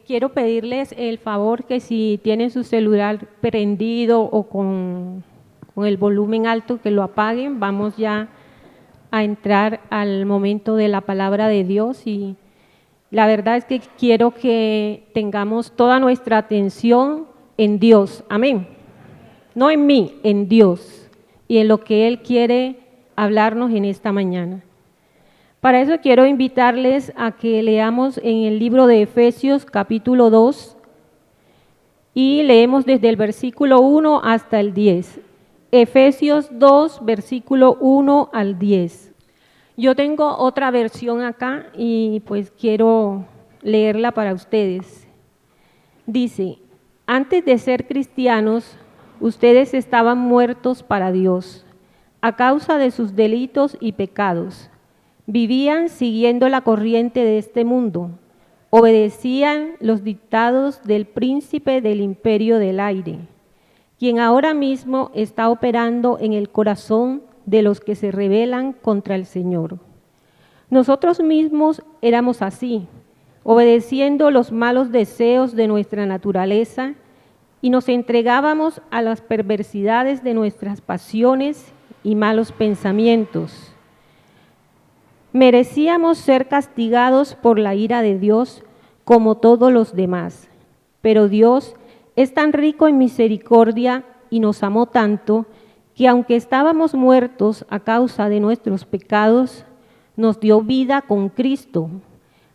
Quiero pedirles el favor que si tienen su celular prendido o con el volumen alto, que lo apaguen. Vamos ya a entrar al momento de la palabra de Dios y la verdad es que quiero que tengamos toda nuestra atención en Dios. Amén. No en mí, en Dios y en lo que Él quiere hablarnos en esta mañana. Para eso quiero invitarles a que leamos en el libro de Efesios capítulo 2 y leemos desde el versículo 1 hasta el 10. Efesios 2, versículo 1 al 10. Yo tengo otra versión acá y pues quiero leerla para ustedes. Dice: antes de ser cristianos, ustedes estaban muertos para Dios a causa de sus delitos y pecados. Vivían siguiendo la corriente de este mundo, obedecían los dictados del príncipe del imperio del aire, quien ahora mismo está operando en el corazón de los que se rebelan contra el Señor. Nosotros mismos éramos así, obedeciendo los malos deseos de nuestra naturaleza y nos entregábamos a las perversidades de nuestras pasiones y malos pensamientos. Merecíamos ser castigados por la ira de Dios como todos los demás, pero Dios es tan rico en misericordia y nos amó tanto que aunque estábamos muertos a causa de nuestros pecados, nos dio vida con Cristo,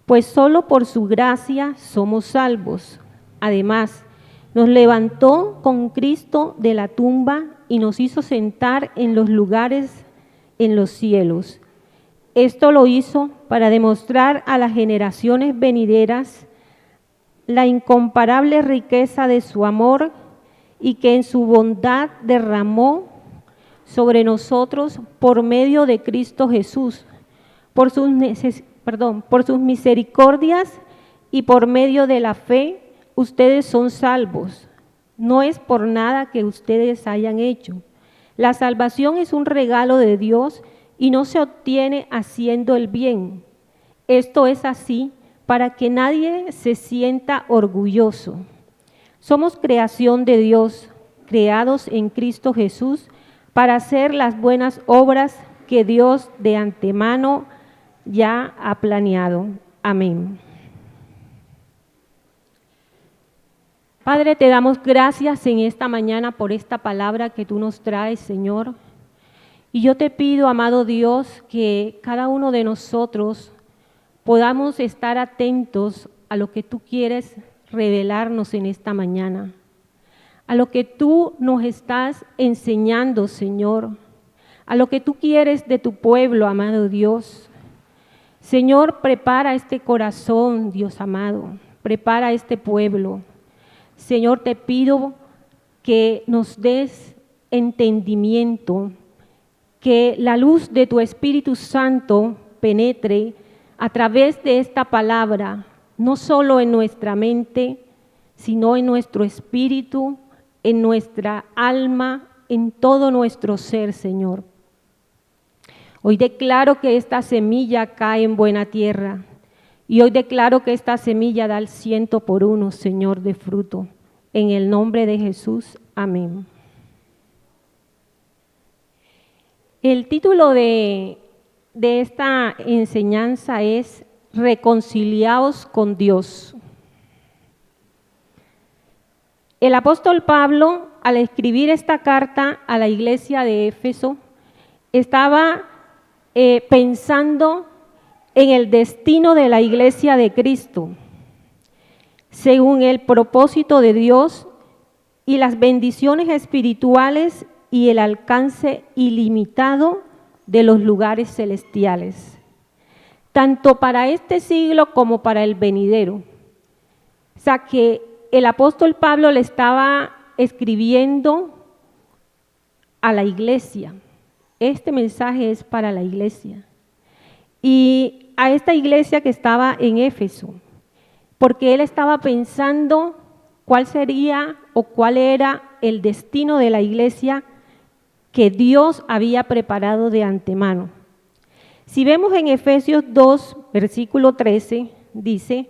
pues solo por su gracia somos salvos. Además, nos levantó con Cristo de la tumba y nos hizo sentar en los lugares en los cielos. Esto lo hizo para demostrar a las generaciones venideras la incomparable riqueza de su amor y que en su bondad derramó sobre nosotros por medio de Cristo Jesús, por sus misericordias y por medio de la fe, ustedes son salvos. No es por nada que ustedes hayan hecho. La salvación es un regalo de Dios y no se obtiene haciendo el bien. Esto es así para que nadie se sienta orgulloso. Somos creación de Dios, creados en Cristo Jesús para hacer las buenas obras que Dios de antemano ya ha planeado. Amén. Padre, te damos gracias en esta mañana por esta palabra que tú nos traes, Señor. Y yo te pido, amado Dios, que cada uno de nosotros podamos estar atentos a lo que tú quieres revelarnos en esta mañana, a lo que tú nos estás enseñando, Señor, a lo que tú quieres de tu pueblo, amado Dios. Señor, prepara este corazón, Dios amado, prepara este pueblo. Señor, te pido que nos des entendimiento, que la luz de tu Espíritu Santo penetre a través de esta palabra, no solo en nuestra mente, sino en nuestro espíritu, en nuestra alma, en todo nuestro ser, Señor. Hoy declaro que esta semilla cae en buena tierra y hoy declaro que esta semilla da el 100 por 1, Señor, de fruto. En el nombre de Jesús, amén. El título de esta enseñanza es Reconciliaos con Dios. El apóstol Pablo, al escribir esta carta a la iglesia de Éfeso, estaba pensando en el destino de la iglesia de Cristo, según el propósito de Dios y las bendiciones espirituales y el alcance ilimitado de los lugares celestiales, tanto para este siglo como para el venidero. O sea que el apóstol Pablo le estaba escribiendo a la iglesia. Este mensaje es para la iglesia. Y a esta iglesia que estaba en Éfeso, porque él estaba pensando cuál sería o cuál era el destino de la iglesia que Dios había preparado de antemano. Si vemos en Efesios 2, versículo 13, dice: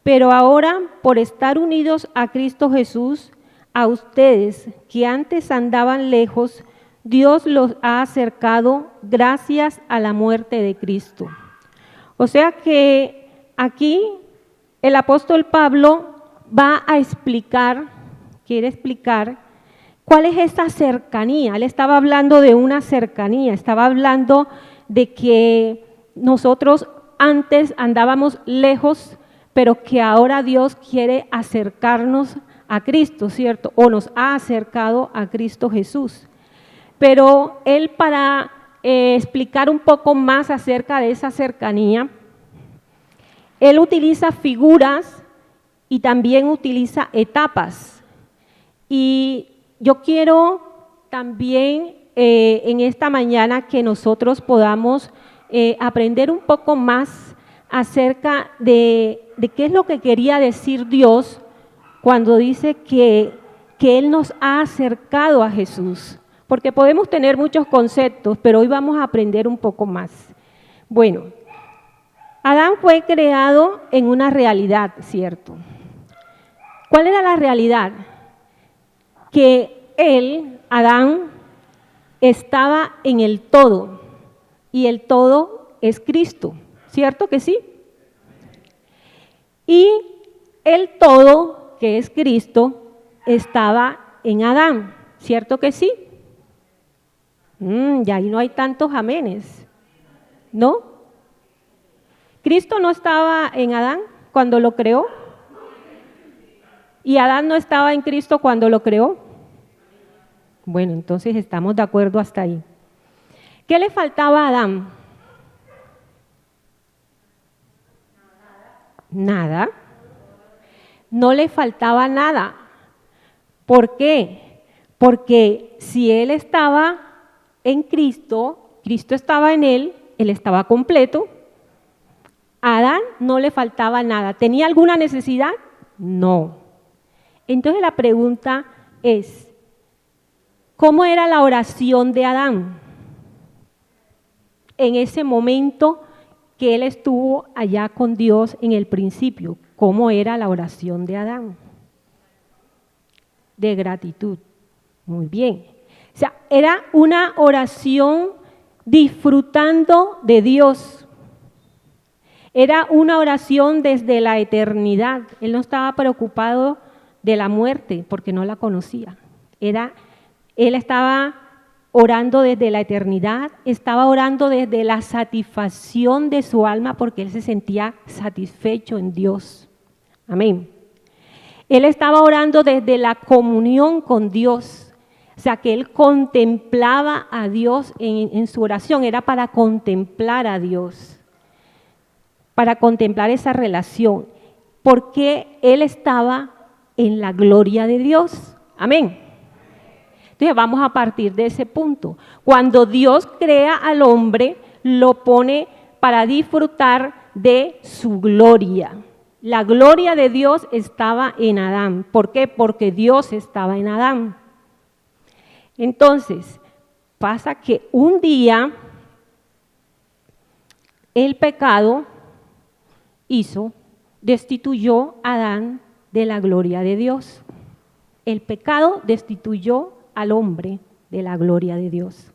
Pero ahora, por estar unidos a Cristo Jesús, a ustedes que antes andaban lejos, Dios los ha acercado gracias a la muerte de Cristo. O sea que aquí el apóstol Pablo va a explicar, quiere explicar cuál es esa cercanía. Él estaba hablando de una cercanía, estaba hablando de que nosotros antes andábamos lejos, pero que ahora Dios quiere acercarnos a Cristo, ¿cierto? O nos ha acercado a Cristo Jesús. Pero él, para explicar un poco más acerca de esa cercanía, él utiliza figuras y también utiliza etapas. Y yo quiero también en esta mañana que nosotros podamos aprender un poco más acerca de qué es lo que quería decir Dios cuando dice que Él nos ha acercado a Jesús. Porque podemos tener muchos conceptos, pero hoy vamos a aprender un poco más. Bueno, Adán fue creado en una realidad, ¿cierto? ¿Cuál era la realidad? Que él, Adán, estaba en el todo, y el todo es Cristo, ¿cierto que sí? Y el todo, que es Cristo, estaba en Adán, ¿cierto que sí? Y ahí no hay tantos amenes, ¿no? Cristo no estaba en Adán cuando lo creó, y Adán no estaba en Cristo cuando lo creó. Bueno, entonces estamos de acuerdo hasta ahí. ¿Qué le faltaba a Adán? Nada. No le faltaba nada. ¿Por qué? Porque si él estaba en Cristo, Cristo estaba en él estaba completo. A Adán no le faltaba nada. ¿Tenía alguna necesidad? No. Entonces la pregunta es, ¿cómo era la oración de Adán en ese momento que él estuvo allá con Dios en el principio? ¿Cómo era la oración de Adán? De gratitud. Muy bien. O sea, era una oración disfrutando de Dios. Era una oración desde la eternidad. Él no estaba preocupado de la muerte porque no la conocía. Él estaba orando desde la eternidad, estaba orando desde la satisfacción de su alma porque él se sentía satisfecho en Dios. Amén. Él estaba orando desde la comunión con Dios, o sea que él contemplaba a Dios en su oración, era para contemplar a Dios, para contemplar esa relación, porque él estaba en la gloria de Dios. Amén. Entonces vamos a partir de ese punto. Cuando Dios crea al hombre, lo pone para disfrutar de su gloria. La gloria de Dios estaba en Adán. ¿Por qué? Porque Dios estaba en Adán. Entonces, pasa que un día el pecado destituyó a Adán de la gloria de Dios. El pecado destituyó al hombre de la gloria de Dios.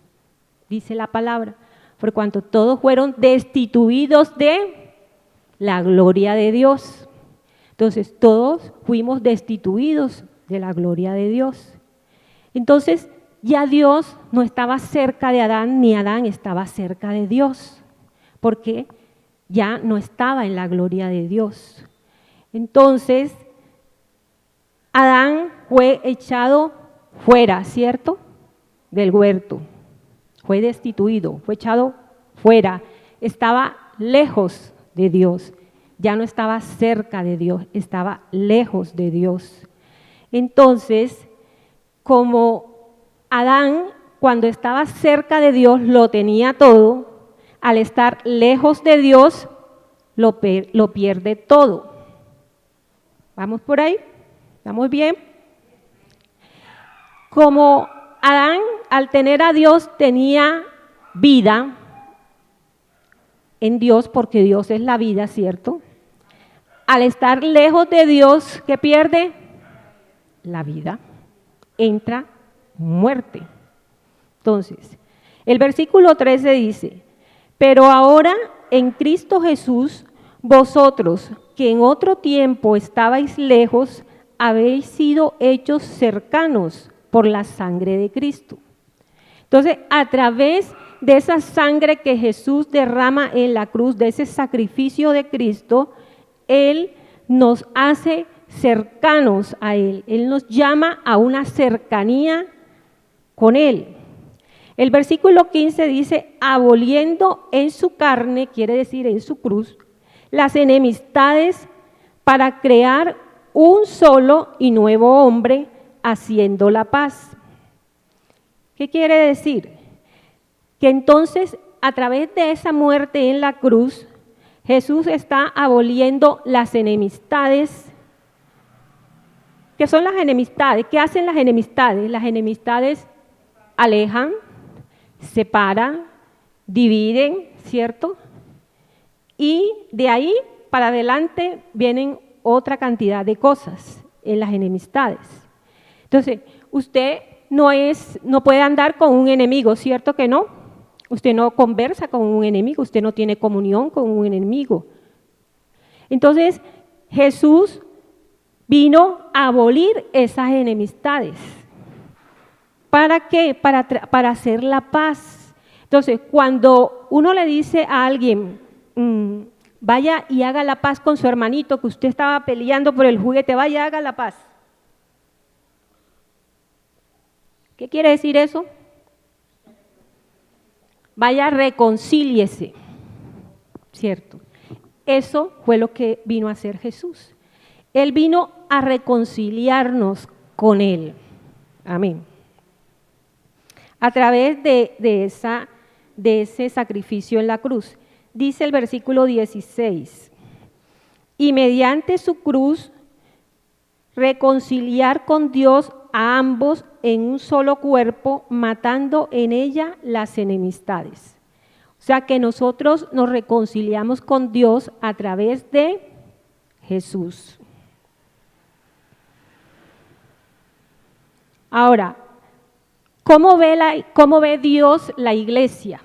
Dice la palabra, por cuanto todos fueron destituidos de la gloria de Dios. Entonces todos fuimos destituidos de la gloria de Dios. Entonces ya Dios no estaba cerca de Adán, ni Adán estaba cerca de Dios, porque ya no estaba en la gloria de Dios. Entonces Adán fue echado fuera, ¿cierto? Del huerto. Fue destituido, fue echado fuera. Estaba lejos de Dios. Ya no estaba cerca de Dios, estaba lejos de Dios. Entonces, como Adán, cuando estaba cerca de Dios, lo tenía todo, al estar lejos de Dios, lo pierde todo. ¿Vamos por ahí? ¿Estamos bien? Como Adán, al tener a Dios, tenía vida en Dios, porque Dios es la vida, ¿cierto? al estar lejos de Dios, ¿qué pierde? La vida. Entra muerte. Entonces, el versículo 13 dice, pero ahora en Cristo Jesús, vosotros que en otro tiempo estabais lejos, habéis sido hechos cercanos por la sangre de Cristo. Entonces, a través de esa sangre que Jesús derrama en la cruz, de ese sacrificio de Cristo, Él nos hace cercanos a Él. Él nos llama a una cercanía con Él. El versículo 15 dice, aboliendo en su carne, quiere decir en su cruz, las enemistades para crear un solo y nuevo hombre, haciendo la paz. ¿Qué quiere decir? Que entonces, a través de esa muerte en la cruz, Jesús está aboliendo las enemistades. ¿Qué son las enemistades? ¿Qué hacen las enemistades? Las enemistades alejan, separan, dividen, ¿cierto? Y de ahí para adelante vienen otra cantidad de cosas en las enemistades. Entonces, usted no puede andar con un enemigo, ¿cierto que no? Usted no conversa con un enemigo, usted no tiene comunión con un enemigo. Entonces, Jesús vino a abolir esas enemistades. ¿Para qué? Para hacer la paz. Entonces, cuando uno le dice a alguien, vaya y haga la paz con su hermanito, que usted estaba peleando por el juguete, vaya y haga la paz. ¿Qué quiere decir eso? Vaya, reconcíliese, ¿cierto? Eso fue lo que vino a hacer Jesús. Él vino a reconciliarnos con Él. Amén. A través de ese sacrificio en la cruz. Dice el versículo 16, y mediante su cruz reconciliar con Dios a ambos en un solo cuerpo, matando en ella las enemistades. O sea que nosotros nos reconciliamos con Dios a través de Jesús. Ahora, ¿cómo ve Dios la iglesia?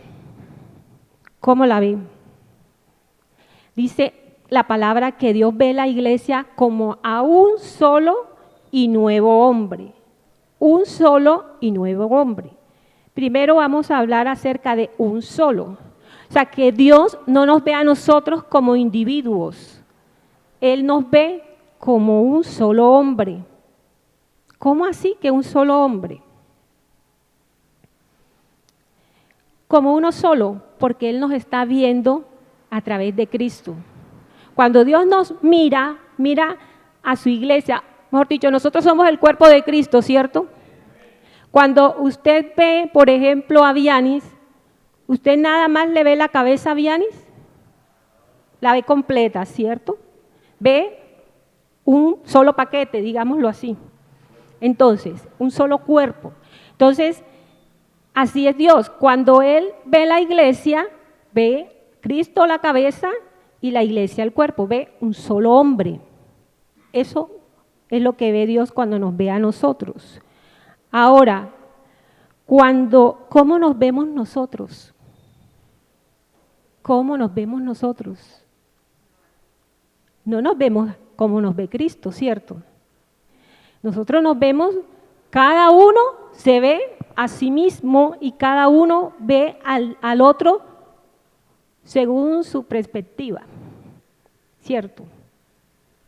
¿Cómo la ve? Dice la palabra que Dios ve la iglesia como a un solo y nuevo hombre. Un solo y nuevo hombre. Primero vamos a hablar acerca de un solo. O sea, que Dios no nos ve a nosotros como individuos. Él nos ve como un solo hombre. ¿Cómo así que un solo hombre? Como uno solo, porque Él nos está viendo a través de Cristo. Cuando Dios nos mira a su iglesia, mejor dicho, nosotros somos el cuerpo de Cristo, ¿cierto? Cuando usted ve, por ejemplo, a Vianis, ¿usted nada más le ve la cabeza a Vianis? La ve completa, ¿cierto? Ve un solo paquete, digámoslo así. Entonces, un solo cuerpo. Entonces, así es Dios. Cuando Él ve la iglesia, ve Cristo la cabeza y la iglesia el cuerpo. Ve un solo hombre. Eso es lo que ve Dios cuando nos ve a nosotros. Ahora, ¿cómo nos vemos nosotros? ¿Cómo nos vemos nosotros? No nos vemos como nos ve Cristo, ¿cierto? Nosotros nos vemos, cada uno se ve a sí mismo y cada uno ve al otro según su perspectiva, ¿cierto?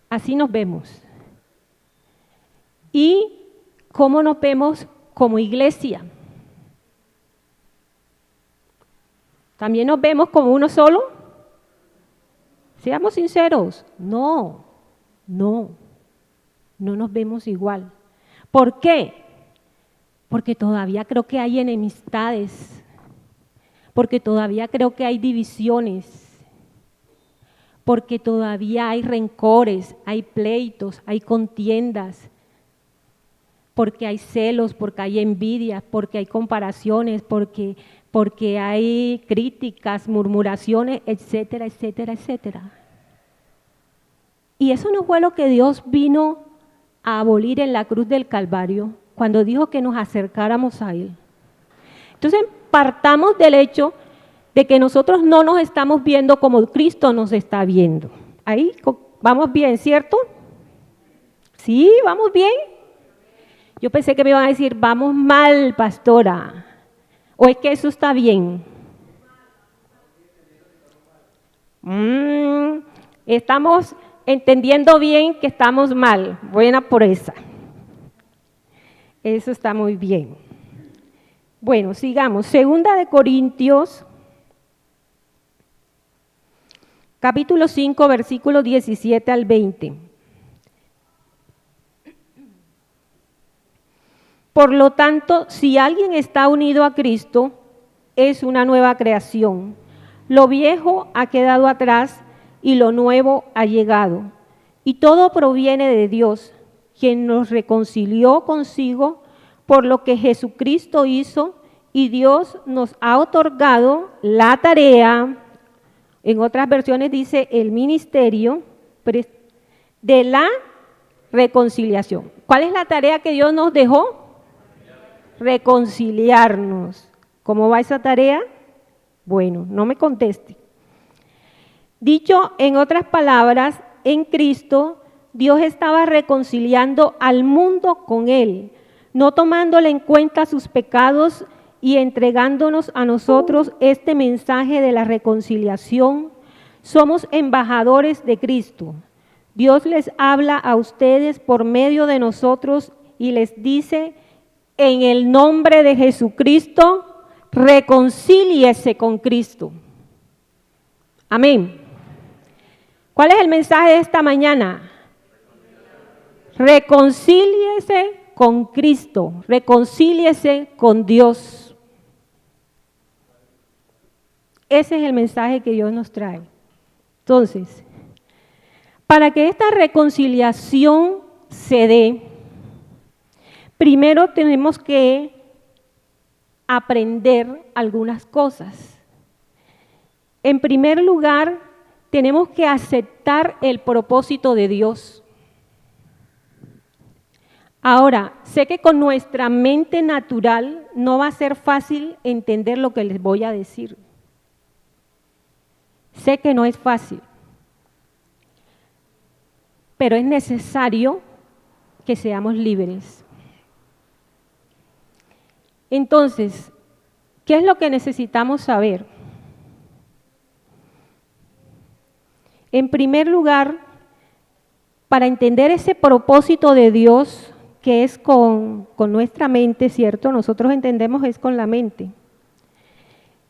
Así nos vemos. ¿Y cómo nos vemos como iglesia? ¿También nos vemos como uno solo? Seamos sinceros, no nos vemos igual. ¿Por qué? Porque todavía creo que hay enemistades, porque todavía creo que hay divisiones, porque todavía hay rencores, hay pleitos, hay contiendas, porque hay celos, porque hay envidia, porque hay comparaciones, porque hay críticas, murmuraciones, etcétera, etcétera, etcétera. Y eso no fue lo que Dios vino a abolir en la cruz del Calvario, cuando dijo que nos acercáramos a Él. Entonces, partamos del hecho de que nosotros no nos estamos viendo como Cristo nos está viendo. Ahí vamos bien, ¿cierto? Sí, vamos bien. Yo pensé que me iban a decir, vamos mal, pastora. ¿O es que eso está bien? Estamos entendiendo bien que estamos mal. Buena por esa. Eso está muy bien. Bueno, sigamos. Segunda de Corintios, capítulo 5, versículos 17 al 20. Por lo tanto, si alguien está unido a Cristo, es una nueva creación. Lo viejo ha quedado atrás y lo nuevo ha llegado. Y todo proviene de Dios, quien nos reconcilió consigo por lo que Jesucristo hizo, y Dios nos ha otorgado la tarea, en otras versiones dice el ministerio, de la reconciliación. ¿Cuál es la tarea que Dios nos dejó? Reconciliarnos. ¿Cómo va esa tarea? Bueno, no me conteste. Dicho en otras palabras, en Cristo, Dios estaba reconciliando al mundo con Él, no tomándole en cuenta sus pecados y entregándonos a nosotros este mensaje de la reconciliación. Somos embajadores de Cristo. Dios les habla a ustedes por medio de nosotros y les dice: en el nombre de Jesucristo, reconcíliese con Cristo. Amén. ¿Cuál es el mensaje de esta mañana? Reconcíliese con Cristo, reconcíliese con Dios. Ese es el mensaje que Dios nos trae. Entonces, para que esta reconciliación se dé, primero tenemos que aprender algunas cosas. En primer lugar, tenemos que aceptar el propósito de Dios. Ahora, sé que con nuestra mente natural no va a ser fácil entender lo que les voy a decir. Sé que no es fácil, pero es necesario que seamos libres. Entonces, ¿qué es lo que necesitamos saber? En primer lugar, para entender ese propósito de Dios, que es con nuestra mente, ¿cierto? Nosotros entendemos es con la mente.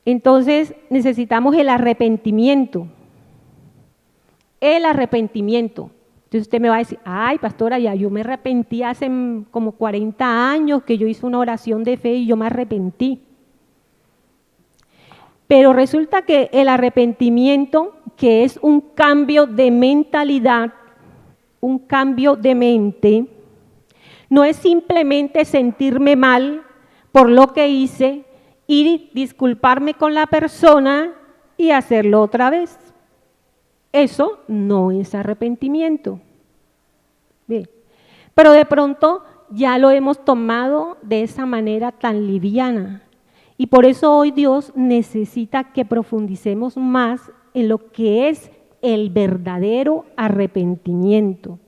Entonces, necesitamos el arrepentimiento. El arrepentimiento. Entonces usted me va a decir, ay, pastora, ya yo me arrepentí hace como 40 años que yo hice una oración de fe y yo me arrepentí. Pero resulta que el arrepentimiento, que es un cambio de mentalidad, un cambio de mente, no es simplemente sentirme mal por lo que hice y disculparme con la persona y hacerlo otra vez. Eso no es arrepentimiento. Bien. Pero de pronto ya lo hemos tomado de esa manera tan liviana. Y por eso hoy Dios necesita que profundicemos más en lo que es el verdadero arrepentimiento.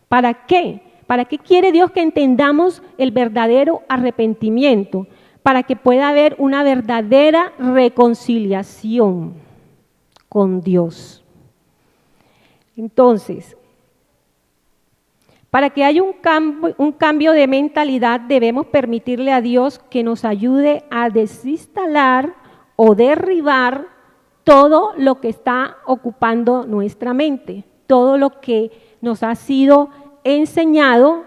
¿Para qué? ¿Para qué quiere Dios que entendamos el verdadero arrepentimiento? Para que pueda haber una verdadera reconciliación con Dios. Entonces, para que haya un cambio de mentalidad, debemos permitirle a Dios que nos ayude a desinstalar o derribar todo lo que está ocupando nuestra mente, todo lo que nos ha sido enseñado,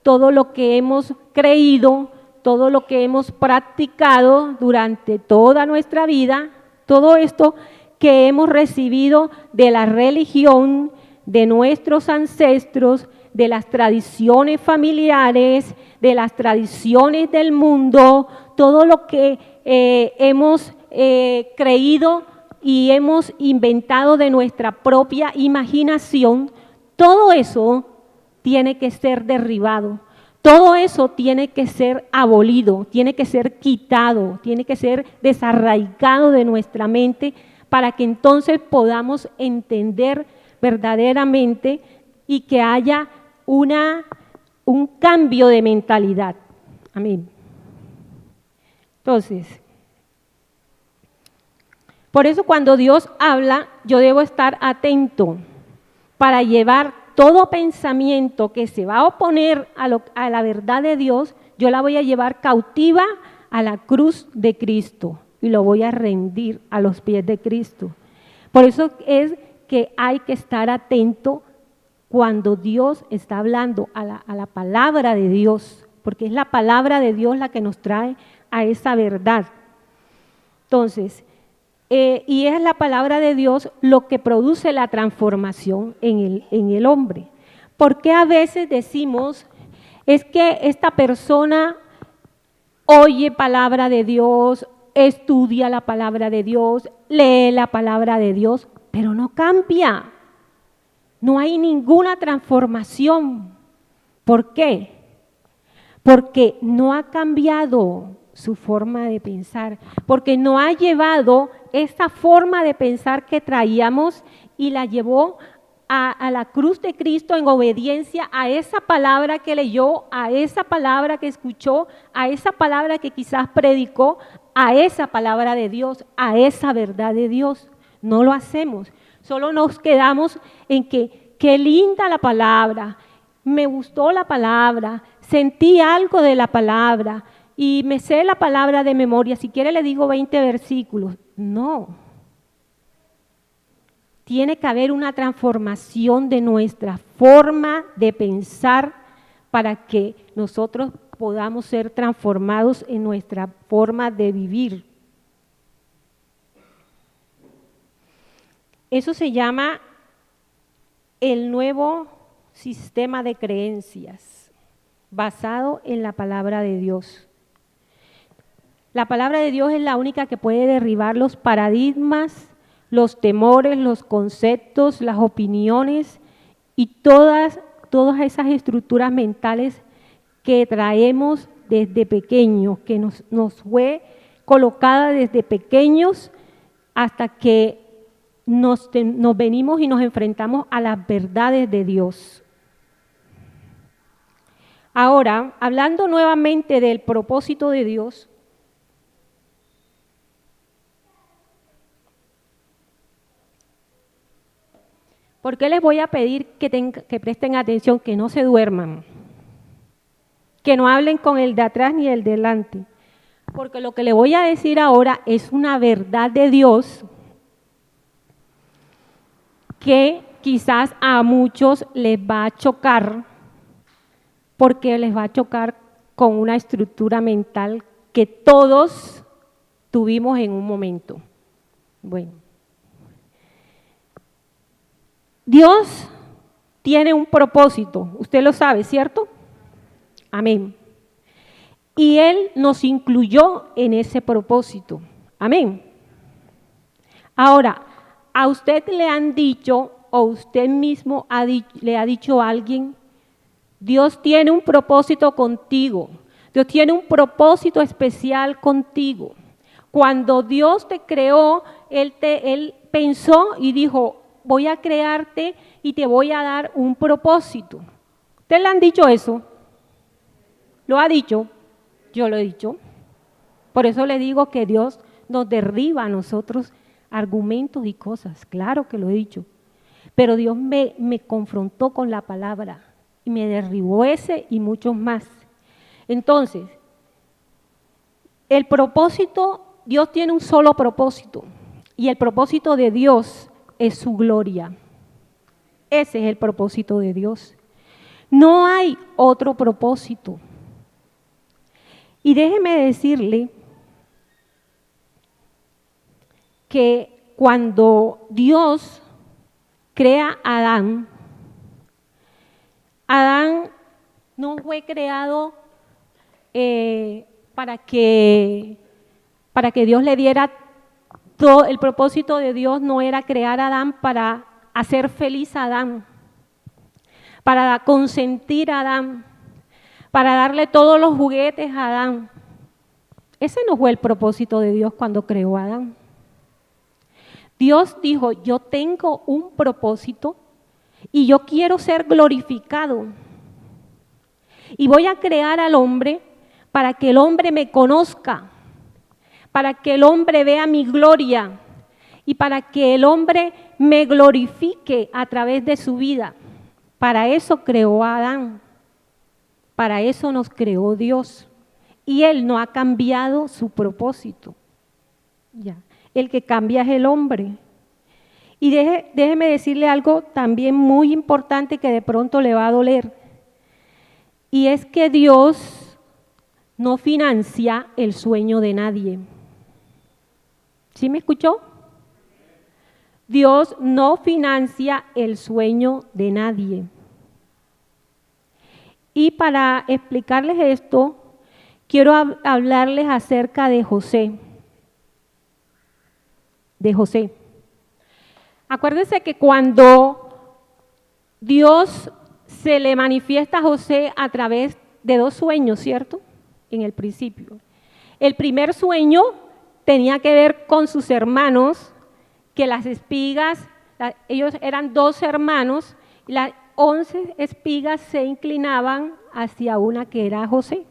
todo lo que hemos creído, todo lo que hemos practicado durante toda nuestra vida, todo esto que hemos recibido de la religión, de nuestros ancestros, de las tradiciones familiares, de las tradiciones del mundo, todo lo que hemos creído y hemos inventado de nuestra propia imaginación, todo eso tiene que ser derribado. Todo eso tiene que ser abolido, tiene que ser quitado, tiene que ser desarraigado de nuestra mente para que entonces podamos entender verdaderamente y que haya un cambio de mentalidad. Amén. Entonces, por eso cuando Dios habla, yo debo estar atento para llevar todo pensamiento que se va a oponer a la verdad de Dios, yo la voy a llevar cautiva a la cruz de Cristo y lo voy a rendir a los pies de Cristo. Por eso es que hay que estar atento cuando Dios está hablando a la palabra de Dios, porque es la palabra de Dios la que nos trae a esa verdad. Entonces, y es la palabra de Dios lo que produce la transformación en el hombre. ¿Por qué a veces decimos, es que esta persona oye palabra de Dios, estudia la palabra de Dios, lee la palabra de Dios, pero no cambia? No hay ninguna transformación. ¿Por qué? Porque no ha cambiado su forma de pensar, porque no ha llevado esa forma de pensar que traíamos y la llevó a la cruz de Cristo en obediencia a esa palabra que leyó, a esa palabra que escuchó, a esa palabra que quizás predicó, a esa palabra de Dios, a esa verdad de Dios. No lo hacemos, solo nos quedamos en que qué linda la palabra, me gustó la palabra, sentí algo de la palabra y me sé la palabra de memoria, si quiere le digo 20 versículos. No. Tiene que haber una transformación de nuestra forma de pensar para que nosotros podamos ser transformados en nuestra forma de vivir. Eso se llama el nuevo sistema de creencias basado en la palabra de Dios. La palabra de Dios es la única que puede derribar los paradigmas, los temores, los conceptos, las opiniones y todas esas estructuras mentales que traemos desde pequeños, que nos fue colocada desde pequeños hasta que nos venimos y nos enfrentamos a las verdades de Dios. Ahora, hablando nuevamente del propósito de Dios, ¿por qué les voy a pedir que presten atención, que no se duerman, que no hablen con el de atrás ni el delante? Porque lo que les voy a decir ahora es una verdad de Dios que quizás a muchos les va a chocar, porque les va a chocar con una estructura mental que todos tuvimos en un momento. Bueno, Dios tiene un propósito, usted lo sabe, ¿cierto? Amén. Y Él nos incluyó en ese propósito. Amén. Ahora, ¿a usted le han dicho o usted mismo le ha dicho a alguien, Dios tiene un propósito contigo, Dios tiene un propósito especial contigo? Cuando Dios te creó, Él pensó y dijo, voy a crearte y te voy a dar un propósito. ¿Ustedes le han dicho eso? ¿Lo ha dicho? Yo lo he dicho. Por eso le digo que Dios nos derriba a nosotros argumentos y cosas. Claro que lo he dicho. Pero Dios me confrontó con la palabra y me derribó ese y muchos más. Entonces, el propósito, Dios tiene un solo propósito. Y el propósito de Dios es su gloria. Ese es el propósito de Dios. No hay otro propósito. Y déjeme decirle que cuando Dios crea a Adán no fue creado para que Dios le diera El propósito de Dios no era crear a Adán para hacer feliz a Adán, para consentir a Adán, para darle todos los juguetes a Adán. Ese no fue el propósito de Dios cuando creó a Adán. Dios dijo, yo tengo un propósito y yo quiero ser glorificado. Y voy a crear al hombre para que el hombre me conozca, para que el hombre vea mi gloria y para que el hombre me glorifique a través de su vida. Para eso creó a Adán, para eso nos creó Dios. Y Él no ha cambiado su propósito. Ya. El que cambia es el hombre. Y déjeme decirle algo también muy importante que de pronto le va a doler. Y es que Dios no financia el sueño de nadie. ¿Sí me escuchó? Dios no financia el sueño de nadie. Y para explicarles esto, quiero hablarles acerca de José. Acuérdense que cuando Dios se le manifiesta a José a través de 2 sueños, ¿cierto? En el principio. El primer sueño tenía que ver con sus hermanos, que las espigas, ellos eran 2 hermanos, y las 11 espigas se inclinaban hacia una que era José.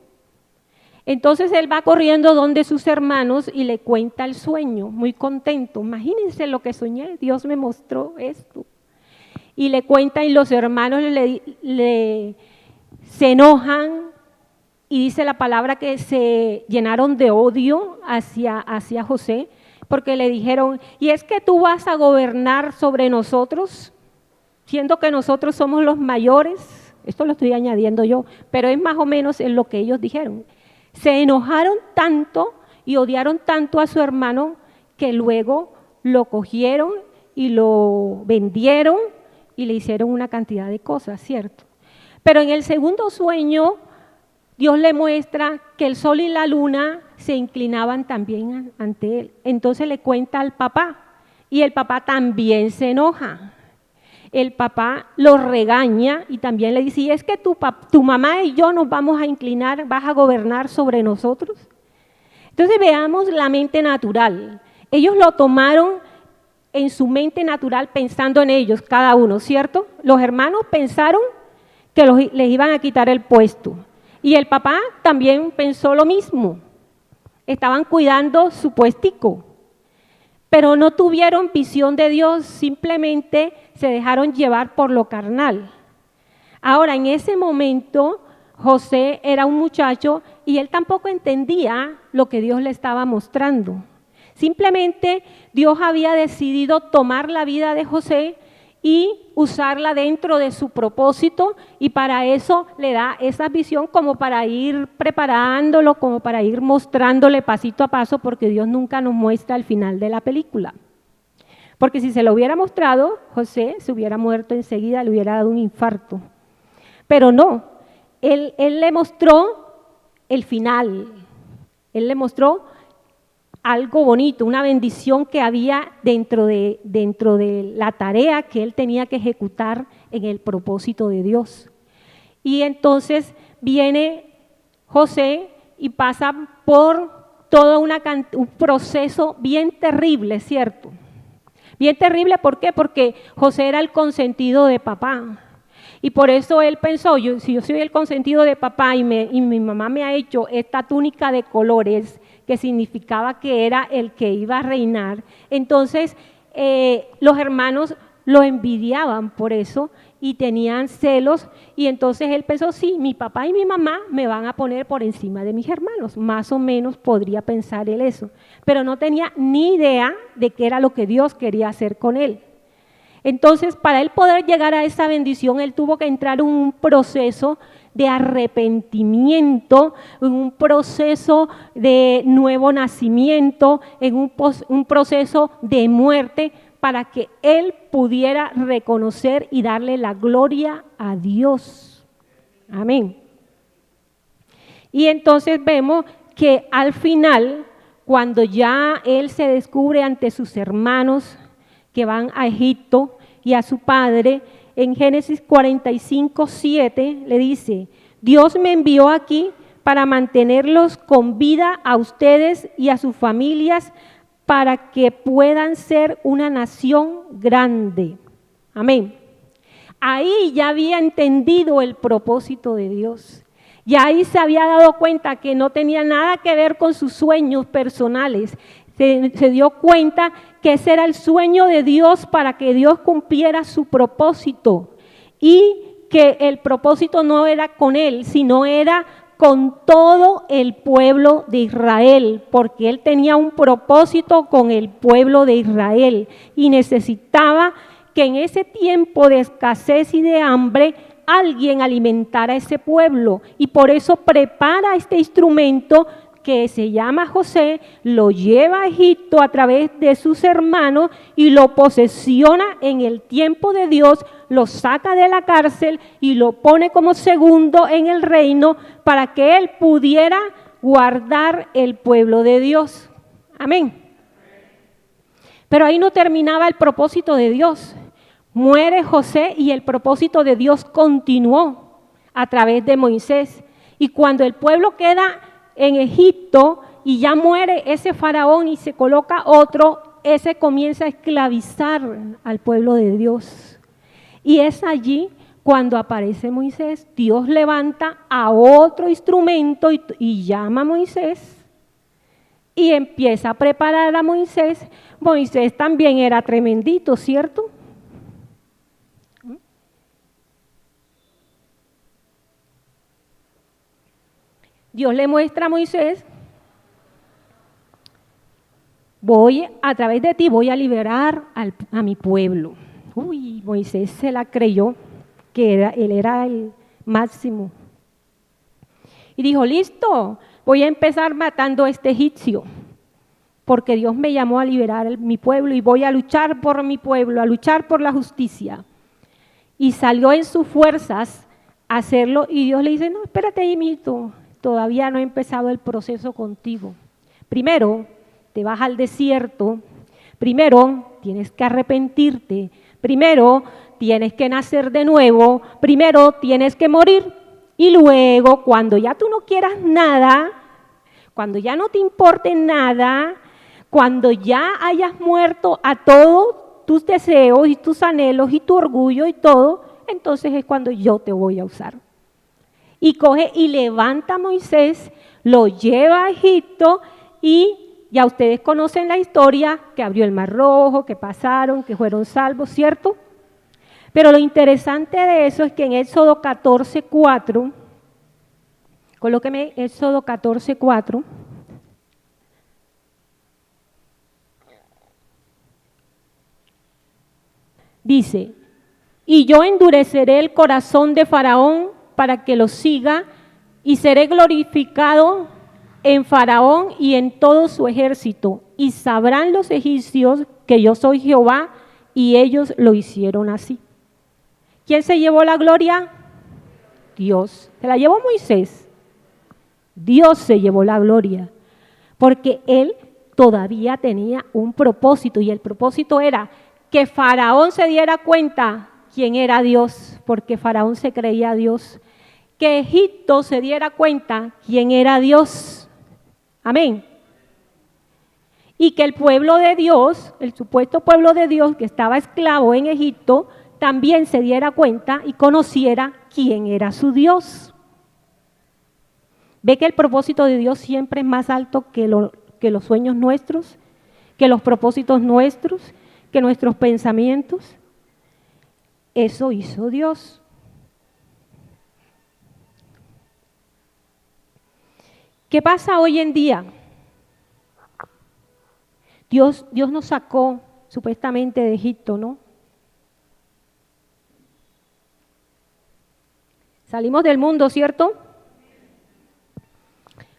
Entonces él va corriendo donde sus hermanos y le cuenta el sueño, muy contento. Imagínense lo que soñé, Dios me mostró esto. Y le cuenta y los hermanos se enojan y dice la palabra que se llenaron de odio hacia José, porque le dijeron, ¿y es que tú vas a gobernar sobre nosotros, siendo que nosotros somos los mayores? Esto lo estoy añadiendo yo, pero es más o menos en lo que ellos dijeron. Se enojaron tanto y odiaron tanto a su hermano que luego lo cogieron y lo vendieron y le hicieron una cantidad de cosas, ¿cierto? Pero en el segundo sueño, Dios le muestra que el sol y la luna se inclinaban también ante él. Entonces le cuenta al papá y el papá también se enoja. El papá lo regaña y también le dice, ¿y es que tu mamá y yo nos vamos a inclinar, vas a gobernar sobre nosotros? Entonces veamos la mente natural. Ellos lo tomaron en su mente natural pensando en ellos, cada uno, ¿cierto? Los hermanos pensaron que les iban a quitar el puesto. Y el papá también pensó lo mismo. Estaban cuidando su puestico. Pero no tuvieron visión de Dios, simplemente se dejaron llevar por lo carnal. Ahora, en ese momento, José era un muchacho y él tampoco entendía lo que Dios le estaba mostrando. Simplemente Dios había decidido tomar la vida de José y usarla dentro de su propósito, y para eso le da esa visión como para ir preparándolo, como para ir mostrándole pasito a paso, porque Dios nunca nos muestra el final de la película. Porque si se lo hubiera mostrado, José se hubiera muerto enseguida, le hubiera dado un infarto. Pero no, él le mostró el final, él le mostró algo bonito, una bendición que había dentro de la tarea que él tenía que ejecutar en el propósito de Dios. Y entonces viene José y pasa por todo un proceso bien terrible, ¿cierto? Bien terrible, ¿por qué? Porque José era el consentido de papá. Y por eso él pensó, si yo soy el consentido de papá y mi mamá me ha hecho esta túnica de colores, que significaba que era el que iba a reinar, entonces los hermanos lo envidiaban por eso y tenían celos, y entonces él pensó, sí, mi papá y mi mamá me van a poner por encima de mis hermanos, más o menos podría pensar él eso, pero no tenía ni idea de qué era lo que Dios quería hacer con él. Entonces, para él poder llegar a esa bendición, él tuvo que entrar en un proceso de arrepentimiento, en un proceso de nuevo nacimiento, en un proceso de muerte, para que él pudiera reconocer y darle la gloria a Dios. Amén. Y entonces vemos que al final cuando ya él se descubre ante sus hermanos que van a Egipto y a su padre, en Génesis 45:7 le dice: Dios me envió aquí para mantenerlos con vida a ustedes y a sus familias, para que puedan ser una nación grande. Amén. Ahí ya había entendido el propósito de Dios. Y ahí se había dado cuenta que no tenía nada que ver con sus sueños personales. Se dio cuenta que ese era el sueño de Dios para que Dios cumpliera su propósito. Y que el propósito no era con él, sino era con todo el pueblo de Israel, porque él tenía un propósito con el pueblo de Israel y necesitaba que en ese tiempo de escasez y de hambre alguien alimentara a ese pueblo, y por eso prepara este instrumento que se llama José, lo lleva a Egipto a través de sus hermanos y lo posesiona en el tiempo de Dios, lo saca de la cárcel y lo pone como segundo en el reino para que él pudiera guardar el pueblo de Dios. Amén. Pero ahí no terminaba el propósito de Dios. Muere José y el propósito de Dios continuó a través de Moisés. Y cuando el pueblo queda en Egipto y ya muere ese faraón y se coloca otro, ese comienza a esclavizar al pueblo de Dios. Y es allí cuando aparece Moisés. Dios levanta a otro instrumento y llama a Moisés y empieza a preparar a Moisés. Moisés también era tremendito, ¿cierto? Dios le muestra a Moisés: a través de ti voy a liberar a mi pueblo. Uy, Moisés se la creyó, que él era el máximo. Y dijo: listo, voy a empezar matando a este egipcio, porque Dios me llamó a liberar a mi pueblo y voy a luchar por mi pueblo, a luchar por la justicia. Y salió en sus fuerzas a hacerlo, y Dios le dice: no, espérate ahí, mijito, todavía no he empezado el proceso contigo. Primero te vas al desierto, primero tienes que arrepentirte, primero tienes que nacer de nuevo, primero tienes que morir, y luego cuando ya tú no quieras nada, cuando ya no te importe nada, cuando ya hayas muerto a todos tus deseos y tus anhelos y tu orgullo y todo, entonces es cuando yo te voy a usar. Y coge y levanta a Moisés, lo lleva a Egipto y ya ustedes conocen la historia, que abrió el Mar Rojo, que pasaron, que fueron salvos, ¿cierto? Pero lo interesante de eso es que en Éxodo 14:4, colóqueme Éxodo 14:4, dice: y yo endureceré el corazón de Faraón para que lo siga, y seré glorificado en Faraón y en todo su ejército, y sabrán los egipcios que yo soy Jehová, y ellos lo hicieron así. ¿Quién se llevó la gloria? Dios. ¿Se la llevó Moisés? Dios se llevó la gloria, porque él todavía tenía un propósito, y el propósito era que Faraón se diera cuenta quién era Dios, porque Faraón se creía Dios. Que Egipto se diera cuenta quién era Dios. Amén. Y que el pueblo de Dios, el supuesto pueblo de Dios que estaba esclavo en Egipto, también se diera cuenta y conociera quién era su Dios. ¿Ve que el propósito de Dios siempre es más alto que los sueños nuestros, que los propósitos nuestros, que nuestros pensamientos? Eso hizo Dios. ¿Qué pasa hoy en día? Dios nos sacó supuestamente de Egipto, ¿no? Salimos del mundo, ¿cierto?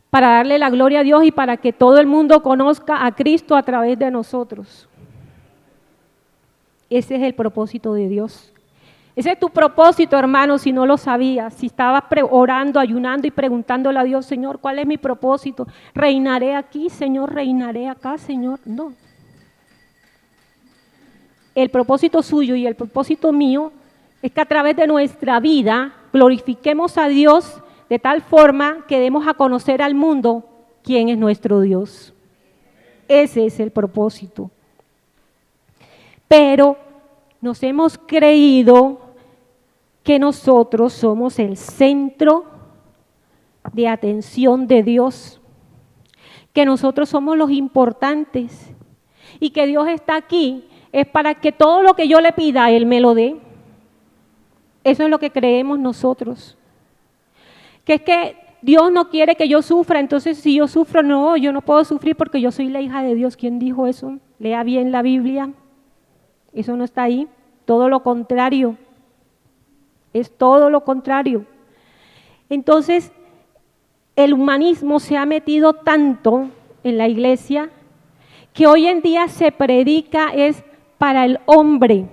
Para darle la gloria a Dios y para que todo el mundo conozca a Cristo a través de nosotros. Ese es el propósito de Dios. Ese es tu propósito, hermano, si no lo sabías, si estabas orando, ayunando y preguntándole a Dios, Señor, ¿cuál es mi propósito? ¿Reinaré aquí, Señor? ¿Reinaré acá, Señor? No. El propósito suyo y el propósito mío es que a través de nuestra vida glorifiquemos a Dios de tal forma que demos a conocer al mundo quién es nuestro Dios. Ese es el propósito. Pero nos hemos creído que nosotros somos el centro de atención de Dios, que nosotros somos los importantes y que Dios está aquí es para que todo lo que yo le pida, Él me lo dé. Eso es lo que creemos nosotros. Que es que Dios no quiere que yo sufra, entonces si yo sufro, no, yo no puedo sufrir porque yo soy la hija de Dios. ¿Quién dijo eso? Lea bien la Biblia. Eso no está ahí. Todo lo contrario. Es todo lo contrario. Entonces, el humanismo se ha metido tanto en la iglesia que hoy en día se predica es para el hombre,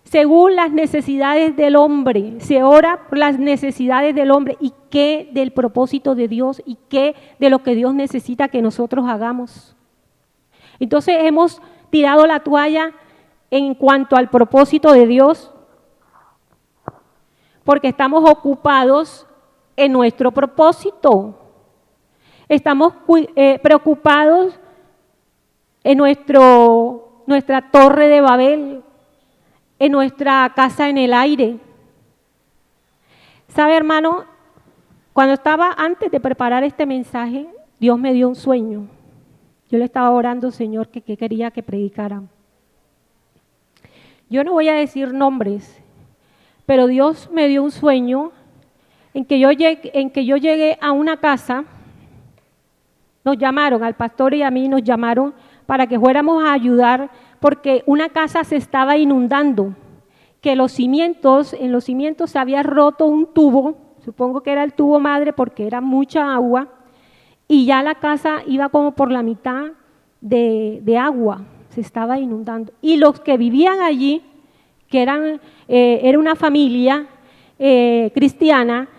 según las necesidades del hombre, se ora por las necesidades del hombre y qué del propósito de Dios y qué de lo que Dios necesita que nosotros hagamos. Entonces hemos tirado la toalla en cuanto al propósito de Dios porque estamos ocupados en nuestro propósito. Estamos preocupados en nuestra torre de Babel, en nuestra casa en el aire. ¿Sabe, hermano? Cuando estaba antes de preparar este mensaje, Dios me dio un sueño. Yo le estaba orando, Señor, que quería que predicara. Yo no voy a decir nombres, pero Dios me dio un sueño en que yo llegué a una casa. Nos llamaron, al pastor y a mí nos llamaron para que fuéramos a ayudar porque una casa se estaba inundando, que en los cimientos se había roto un tubo, supongo que era el tubo madre porque era mucha agua, y ya la casa iba como por la mitad de agua, se estaba inundando. Y los que vivían allí, que era una familia cristiana,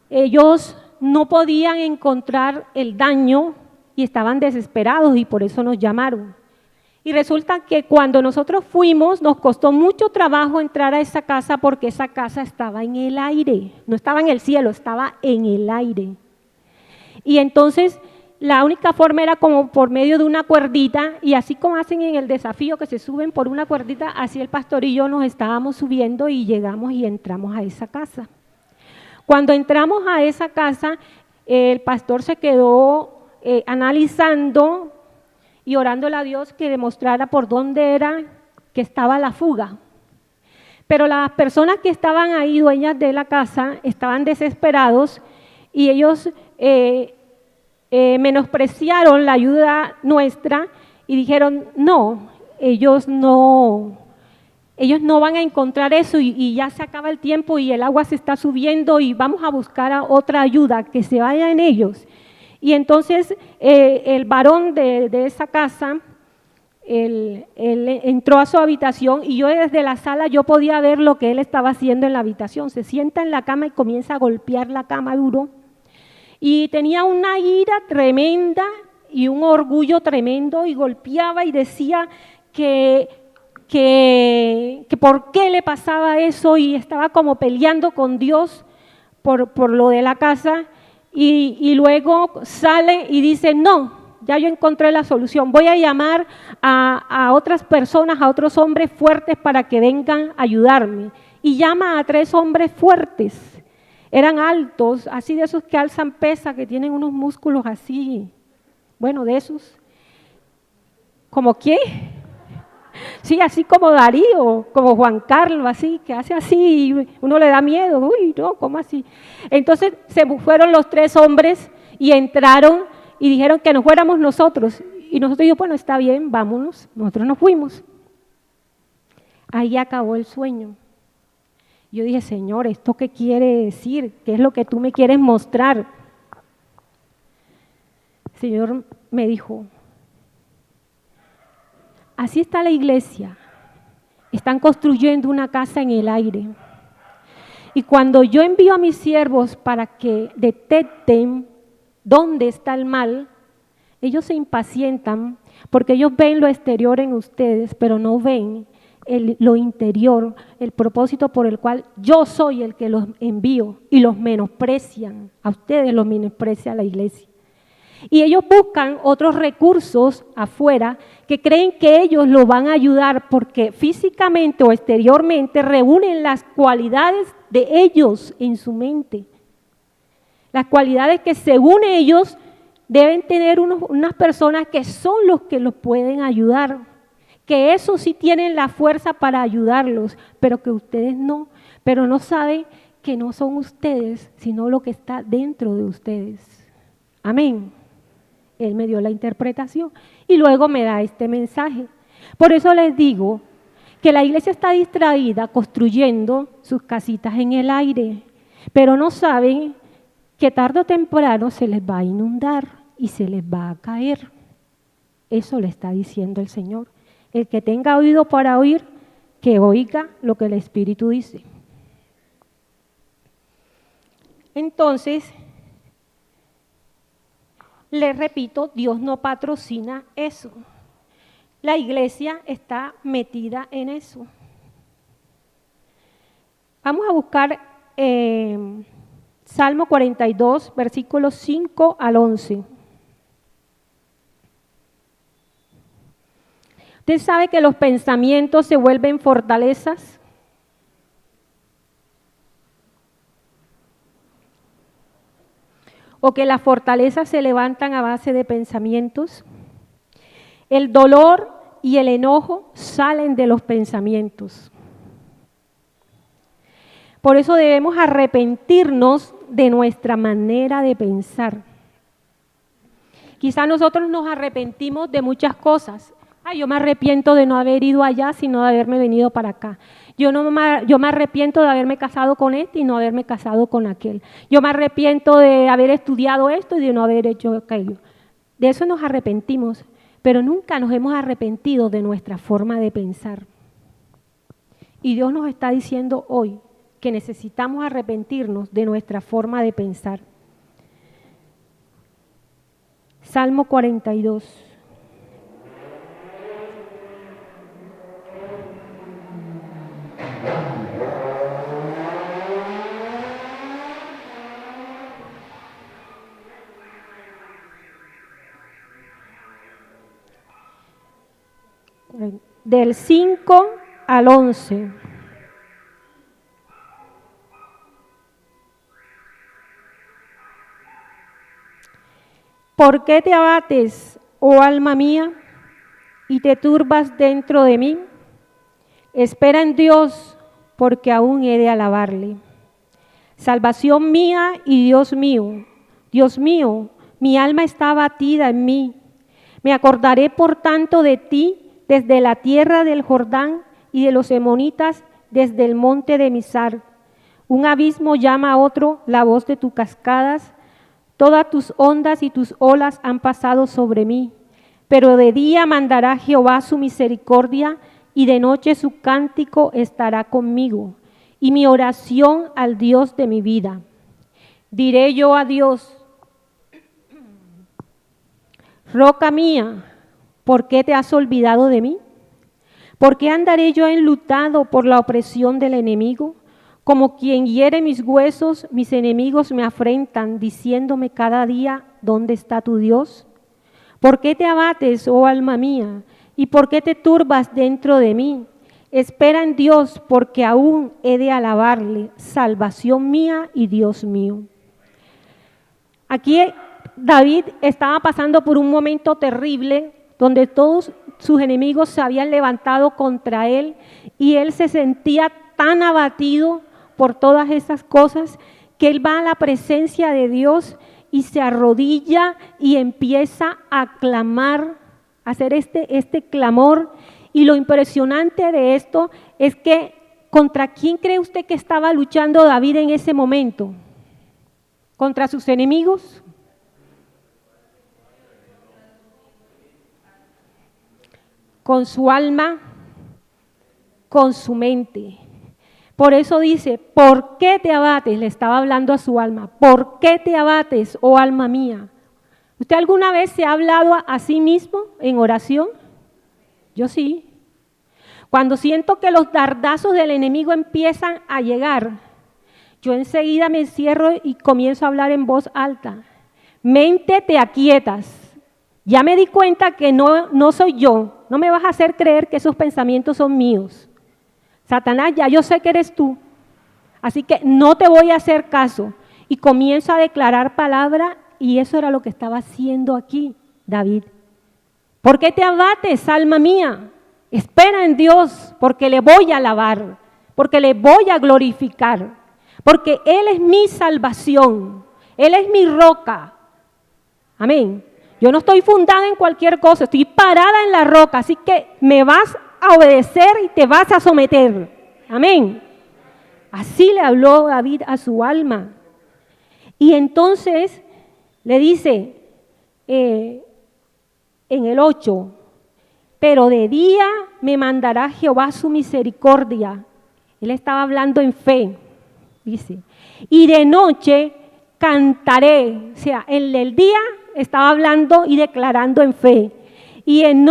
ellos no podían encontrar el daño y estaban desesperados y por eso nos llamaron. Y resulta que cuando nosotros fuimos, nos costó mucho trabajo entrar a esa casa porque esa casa estaba en el aire, no estaba en el cielo, estaba en el aire. Y entonces la única forma era como por medio de una cuerdita y así como hacen en el desafío que se suben por una cuerdita, así el pastor y yo nos estábamos subiendo y llegamos y entramos a esa casa. Cuando entramos a esa casa, el pastor se quedó analizando y orándole a Dios que demostrara por dónde era que estaba la fuga. Pero las personas que estaban ahí, dueñas de la casa, estaban desesperados y ellos menospreciaron la ayuda nuestra y dijeron, no, ellos no van a encontrar eso y ya se acaba el tiempo y el agua se está subiendo y vamos a buscar a otra ayuda, que se vaya en ellos. Y entonces el varón de esa casa, él entró a su habitación y yo desde la sala yo podía ver lo que él estaba haciendo en la habitación. Se sienta en la cama y comienza a golpear la cama duro. Y tenía una ira tremenda y un orgullo tremendo y golpeaba y decía que por qué le pasaba eso y estaba como peleando con Dios por lo de la casa y luego sale y dice, no, ya yo encontré la solución, voy a llamar a otras personas, a otros hombres fuertes para que vengan a ayudarme. Y llama a 3 hombres fuertes, eran altos, así de esos que alzan pesa, que tienen unos músculos así, bueno, de esos, ¿como qué? Sí, así como Darío, como Juan Carlos, así, que hace así, y uno le da miedo, uy, no, ¿cómo así? Entonces se fueron los 3 hombres y entraron y dijeron que nos fuéramos nosotros. Y nosotros dijimos, bueno, está bien, vámonos, nosotros nos fuimos. Ahí acabó el sueño. Yo dije, Señor, ¿esto qué quiere decir? ¿Qué es lo que tú me quieres mostrar? El Señor me dijo, así está la iglesia, Están construyendo una casa en el aire. Y cuando yo envío a mis siervos para que detecten dónde está el mal, ellos se impacientan porque ellos ven lo exterior en ustedes, pero no ven lo interior, el propósito por el cual yo soy el que los envío, y los menosprecian. A ustedes los menosprecia la iglesia. Y ellos buscan otros recursos afuera que creen que ellos lo van a ayudar porque físicamente o exteriormente reúnen las cualidades de ellos en su mente. Las cualidades que según ellos deben tener unas personas que son los que los pueden ayudar, que esos sí tienen la fuerza para ayudarlos, pero que ustedes no, pero no saben que no son ustedes, sino lo que está dentro de ustedes. Amén. Él me dio la interpretación y luego me da este mensaje. Por eso les digo que la iglesia está distraída construyendo sus casitas en el aire, pero no saben que tarde o temprano se les va a inundar y se les va a caer. Eso le está diciendo el Señor. El que tenga oído para oír, que oiga lo que el Espíritu dice. Entonces, les repito, Dios no patrocina eso. La iglesia está metida en eso. Vamos a buscar Salmo 42, versículos 5 al 11. ¿Usted sabe que los pensamientos se vuelven fortalezas? ¿O que las fortalezas se levantan a base de pensamientos? El dolor y el enojo salen de los pensamientos. Por eso debemos arrepentirnos de nuestra manera de pensar. Quizá nosotros nos arrepentimos de muchas cosas. Yo me arrepiento de no haber ido allá, sino de haberme venido para acá. Yo me arrepiento de haberme casado con este y no haberme casado con aquel. Yo me arrepiento de haber estudiado esto y de no haber hecho aquello. De eso nos arrepentimos, pero nunca nos hemos arrepentido de nuestra forma de pensar. Y Dios nos está diciendo hoy que necesitamos arrepentirnos de nuestra forma de pensar. Salmo 42. Del 5 al 11. ¿Por qué te abates, oh alma mía, y te turbas dentro de mí? Espera en Dios, porque aún he de alabarle. Salvación mía y Dios mío, mi alma está abatida en mí. Me acordaré por tanto de ti desde la tierra del Jordán y de los emonitas desde el monte de Misar. Un abismo llama a otro la voz de tus cascadas. Todas tus ondas y tus olas han pasado sobre mí. Pero de día mandará Jehová su misericordia y de noche su cántico estará conmigo y mi oración al Dios de mi vida. Diré yo a Dios, roca mía, ¿por qué te has olvidado de mí? ¿Por qué andaré yo enlutado por la opresión del enemigo? Como quien hiere mis huesos, mis enemigos me afrentan, diciéndome cada día, ¿dónde está tu Dios? ¿Por qué te abates, oh alma mía? ¿Y por qué te turbas dentro de mí? Espera en Dios, porque aún he de alabarle, salvación mía y Dios mío. Aquí David estaba pasando por un momento terrible, donde todos sus enemigos se habían levantado contra él y él se sentía tan abatido por todas esas cosas que él va a la presencia de Dios y se arrodilla y empieza a clamar, a hacer este clamor. Y lo impresionante de esto es que ¿contra quién cree usted que estaba luchando David en ese momento? ¿Contra sus enemigos? ¿Con su alma? con su mente. Por eso dice, ¿por qué te abates? Le estaba hablando a su alma. ¿Por qué te abates, oh alma mía? ¿Usted alguna vez se ha hablado a sí mismo en oración? Yo sí. Cuando siento que los dardazos del enemigo empiezan a llegar, yo enseguida me encierro y comienzo a hablar en voz alta. Mente, te aquietas. Ya me di cuenta que no soy yo. No me vas a hacer creer que esos pensamientos son míos. Satanás, ya yo sé que eres tú. Así que no te voy a hacer caso. Y comienzo a declarar palabra, y eso era lo que estaba haciendo aquí David. ¿Por qué te abates, alma mía? Espera en Dios, porque le voy a alabar, porque le voy a glorificar, porque Él es mi salvación, Él es mi roca. Amén. Yo no estoy fundada en cualquier cosa, estoy parada en la roca, así que me vas a obedecer y te vas a someter. Amén. Así le habló David a su alma. Y entonces le dice en el 8, pero de día me mandará Jehová su misericordia. Él estaba hablando en fe, dice. Y de noche cantaré. O sea, en el día estaba hablando y declarando en fe. Y en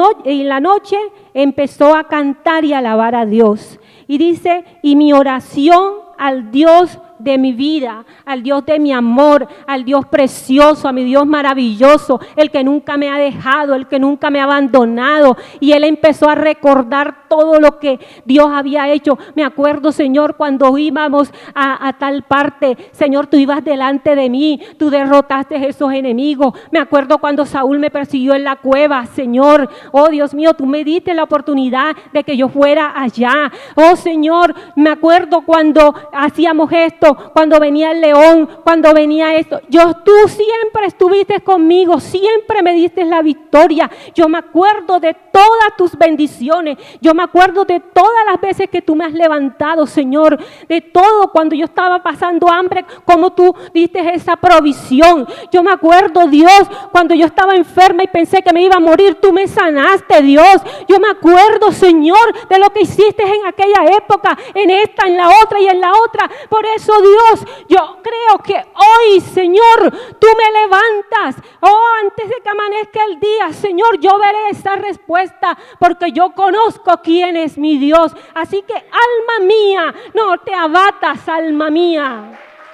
la noche empezó a cantar y a alabar a Dios. Y dice, y mi oración al Dios de mi vida, al Dios de mi amor, al Dios precioso, a mi Dios maravilloso, el que nunca me ha dejado, el que nunca me ha abandonado. Y él empezó a recordar todo lo que Dios había hecho. Me acuerdo, Señor, cuando íbamos a tal parte, Señor, tú ibas delante de mí, tú derrotaste a esos enemigos. Me acuerdo cuando Saúl me persiguió en la cueva, Señor, oh Dios mío, tú me diste la oportunidad de que yo fuera allá. Oh Señor, me acuerdo cuando hacíamos esto, cuando venía el león, cuando venía esto. Tú siempre estuviste conmigo, siempre me diste la victoria. Yo me acuerdo de todas tus bendiciones, yo me acuerdo de todas las veces que tú me has levantado, Señor, de todo cuando yo estaba pasando hambre, como tú diste esa provisión. Yo me acuerdo, Dios, cuando yo estaba enferma y pensé que me iba a morir, tú me sanaste, Dios. Yo me acuerdo, Señor, de lo que hiciste en aquella época, en esta, en la otra y en la otra. Por eso, Dios, yo creo que hoy, Señor, tú me levantas. Oh, antes de que amanezca el día, Señor, yo veré esa respuesta, porque yo conozco quién es mi Dios. Así que, alma mía, no te abatas, alma mía.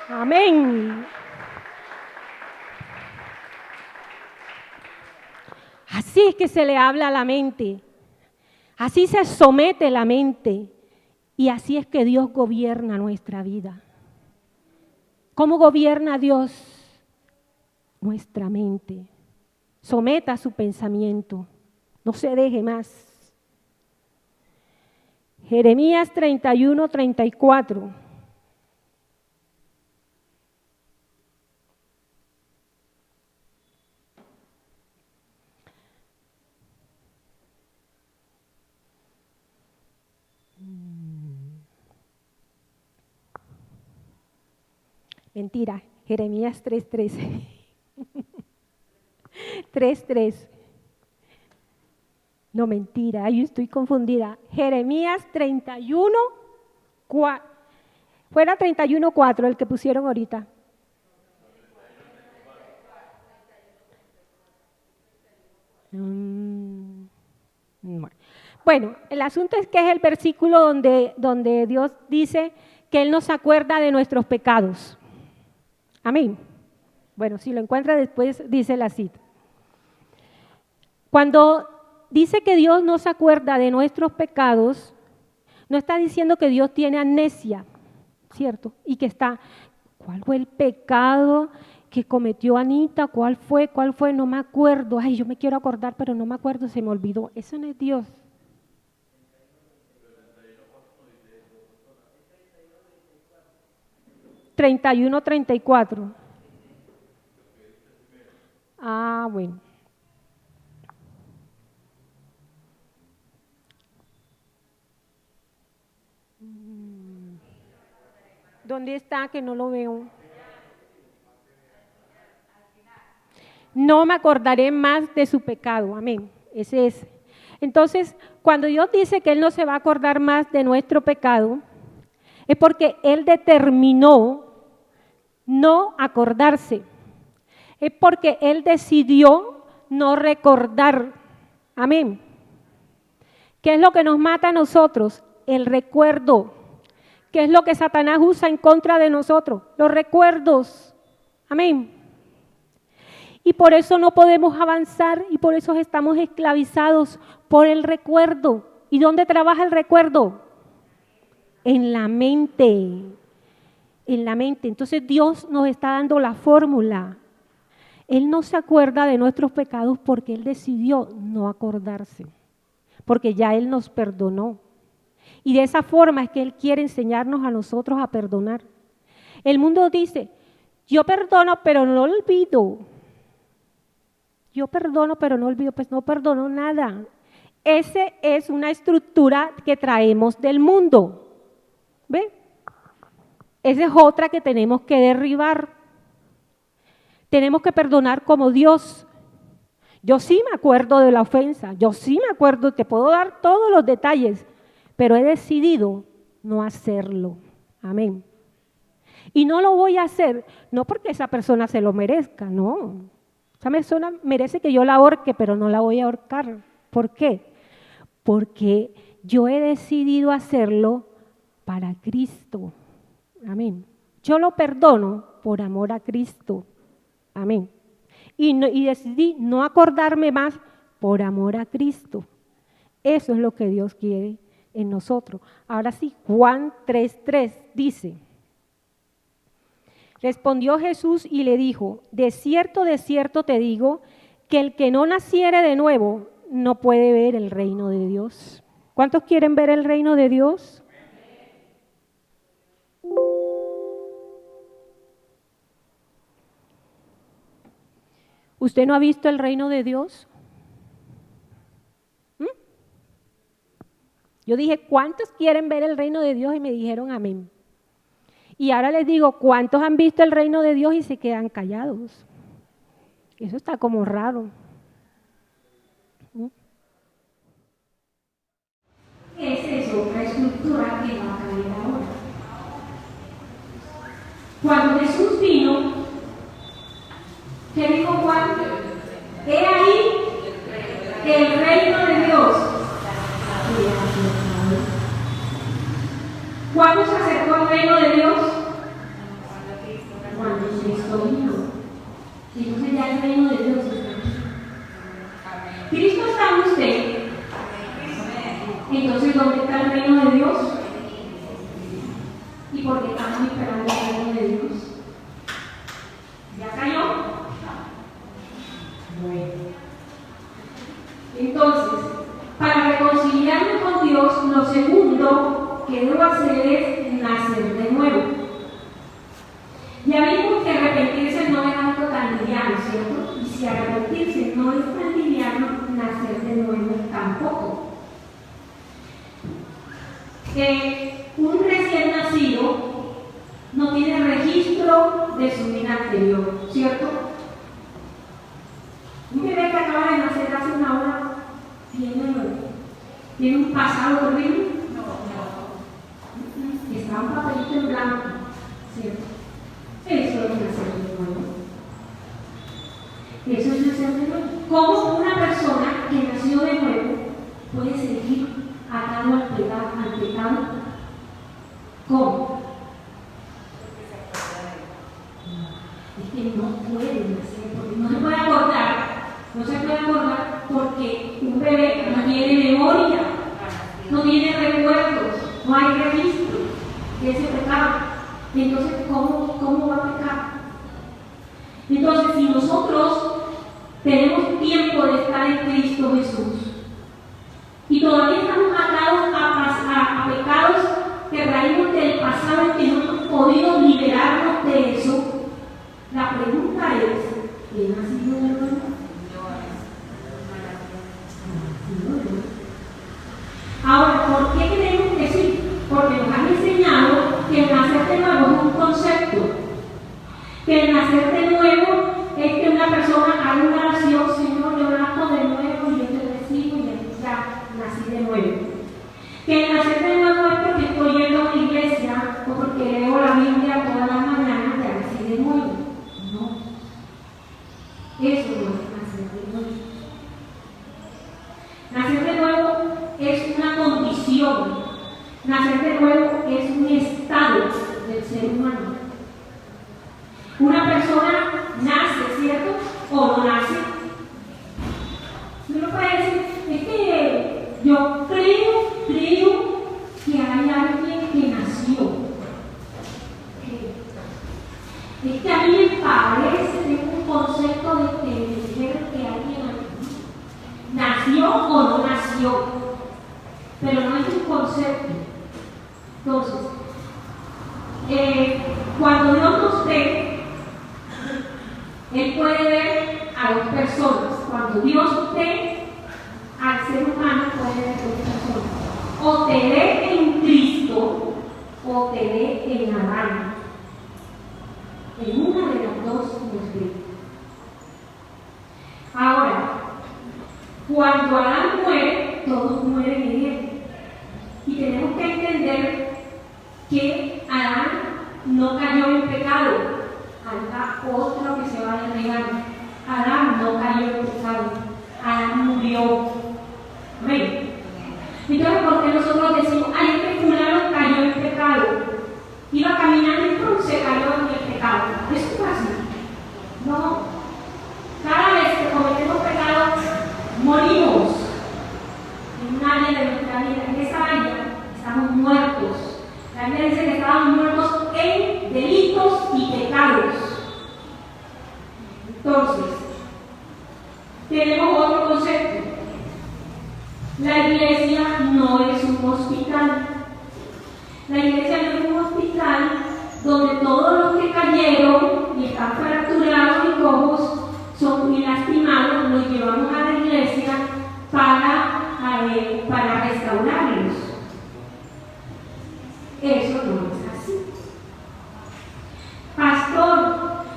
Amén. Así es que se le habla a la mente. Así se somete la mente. Y así es que Dios gobierna nuestra vida. ¿Cómo gobierna Dios? Nuestra mente. Someta su pensamiento. No se deje más. Jeremías 31, 34. Mentira, Jeremías 3:13. 3:3. No, mentira, ahí estoy confundida. Jeremías 31, 4. Fuera 31:4 el que pusieron ahorita. Bueno, el asunto es que es el versículo donde Dios dice que Él nos acuerda de nuestros pecados. Amén. Bueno, si lo encuentra después dice la cita. Cuando dice que Dios no se acuerda de nuestros pecados, no está diciendo que Dios tiene amnesia, ¿cierto? Y que está, ¿cuál fue el pecado que cometió Anita? ¿Cuál fue? No me acuerdo. Ay, yo me quiero acordar, pero no me acuerdo, se me olvidó. Eso no es Dios. ¿31, 34? Ah, bueno. ¿Dónde? ¿Dónde está? Que no lo veo. No me acordaré más de su pecado. Amén. Ese es. Entonces, cuando Dios dice que Él no se va a acordar más de nuestro pecado, es porque Él determinó no acordarse. Es porque Él decidió no recordar. Amén. ¿Qué es lo que nos mata a nosotros? El recuerdo. ¿Qué es lo que Satanás usa en contra de nosotros? Los recuerdos. Amén. Y por eso no podemos avanzar y por eso estamos esclavizados por el recuerdo. ¿Y dónde trabaja el recuerdo? En la mente. En la mente. Entonces Dios nos está dando la fórmula. Él no se acuerda de nuestros pecados porque Él decidió no acordarse. Porque ya Él nos perdonó. Y de esa forma es que Él quiere enseñarnos a nosotros a perdonar. El mundo dice, yo perdono pero no olvido. Yo perdono pero no olvido, pues no perdono nada. Esa es una estructura que traemos del mundo. ¿Ve? Esa es otra que tenemos que derribar. Tenemos que perdonar como Dios. Yo sí me acuerdo de la ofensa, yo sí me acuerdo, te puedo dar todos los detalles, pero he decidido no hacerlo. Amén. Y no lo voy a hacer, no porque esa persona se lo merezca, no. Esa persona merece que yo la ahorque, pero no la voy a ahorcar. ¿Por qué? Porque yo he decidido hacerlo para Cristo. Amén. Yo lo perdono por amor a Cristo. Amén. Y decidí no acordarme más por amor a Cristo. Eso es lo que Dios quiere en nosotros. Ahora sí, Juan 3:3 dice, respondió Jesús y le dijo, de cierto te digo, que el que no naciere de nuevo no puede ver el reino de Dios. ¿Cuántos quieren ver el reino de Dios? ¿Usted no ha visto el reino de Dios? Yo dije, ¿cuántos quieren ver el reino de Dios? Y me dijeron amén. Y ahora les digo, ¿cuántos han visto el reino de Dios y se quedan callados? Eso está como raro. Esa es otra estructura que va a caer ahora. Cuando Jesús vino, ¿qué dijo Juan? He ahí el reino de Dios. ¿Cuándo se acercó al reino de Dios? Cuando Cristo vino. Entonces ya el reino de Dios está aquí. Cristo está en usted. Entonces, ¿dónde está el reino de Dios? ¿Y por qué estamos esperando el reino de Dios? ¿Ya cayó? Bueno. Entonces, para reconciliarme con Dios, lo segundo que debo hacer es nacer de nuevo. Ya vimos que arrepentirse no es algo tan liviano, ¿cierto? Y si arrepentirse no es tan liviano, nacer de nuevo tampoco. Un recién nacido no tiene registro de su vida anterior, ¿cierto? Un bebé que acaba de nacer hace una hora tiene un pasado horrible. Está un papelito en blanco, ¿cierto? Eso es nacer de nuevo. Eso es nacer de nuevo. ¿Cómo una persona que nació de nuevo puede seguir atado al pecado? ¿Cómo? Es que no puede nacer, porque no se puede acordar porque un bebé no tiene memoria, no tiene recuerdos, no hay registro de ese pecado. Entonces, ¿cómo va a pecar? Entonces, si nosotros tenemos tiempo de estar en Cristo Jesús y todavía estamos atados a pecados que raíz del pasado y que no hemos podido liberarnos de eso, la pregunta es, ¿quién ha sido de nuevo? Ahora, ¿por qué tenemos que decir? Porque nos han enseñado que el nacer de nuevo es un concepto. Que el nacer de nuevo es que una persona haga una oración, Señor, yo nazco de nuevo y yo te recibo y ya. nací de nuevo. Que el nacer de nuevo es porque estoy yendo a una iglesia o porque leo la Biblia todas las mañanas, ya nací de nuevo. No. Eso no es nacer de nuevo. Nacer de nuevo es una condición. Nacer de nuevo es un estado del ser humano. Una persona nace, ¿cierto? O no nace. Uno puede decir, es que yo creo que hay alguien que nació. Es que a mí me parece, tengo un concepto de que me dijeron que alguien nació o no nació, pero no es un concepto. Entonces, cuando Dios nos ve, Él puede ver a dos personas. Cuando Dios ve al ser humano, puede ver dos personas. O te ve en Cristo o te ve en Adán. En una de las dos nos ve. Ahora, cuando Adán muere, todos mueren en él. Y tenemos que entender que Adán no cayó en pecado. Hay otro que se va a agregar. Adán no cayó en pecado. Adán murió. Amén. Entonces, ¿por qué nosotros decimos, ay, este fulano cayó en pecado? Iba caminando y pronto se cayó en el pecado. ¿Eso es así? No. Cada vez que cometemos pecados, morimos en un área de nuestra vida. En esa área estamos muertos. La Biblia dice que estábamos muertos en delitos y pecados. Entonces, tenemos otro concepto. La iglesia no es un hospital. La iglesia no es un hospital donde todos los que cayeron y están fracturados y cojos son muy lastimados, los llevamos a la iglesia para restaurarlos. Eso no es así. Pastor,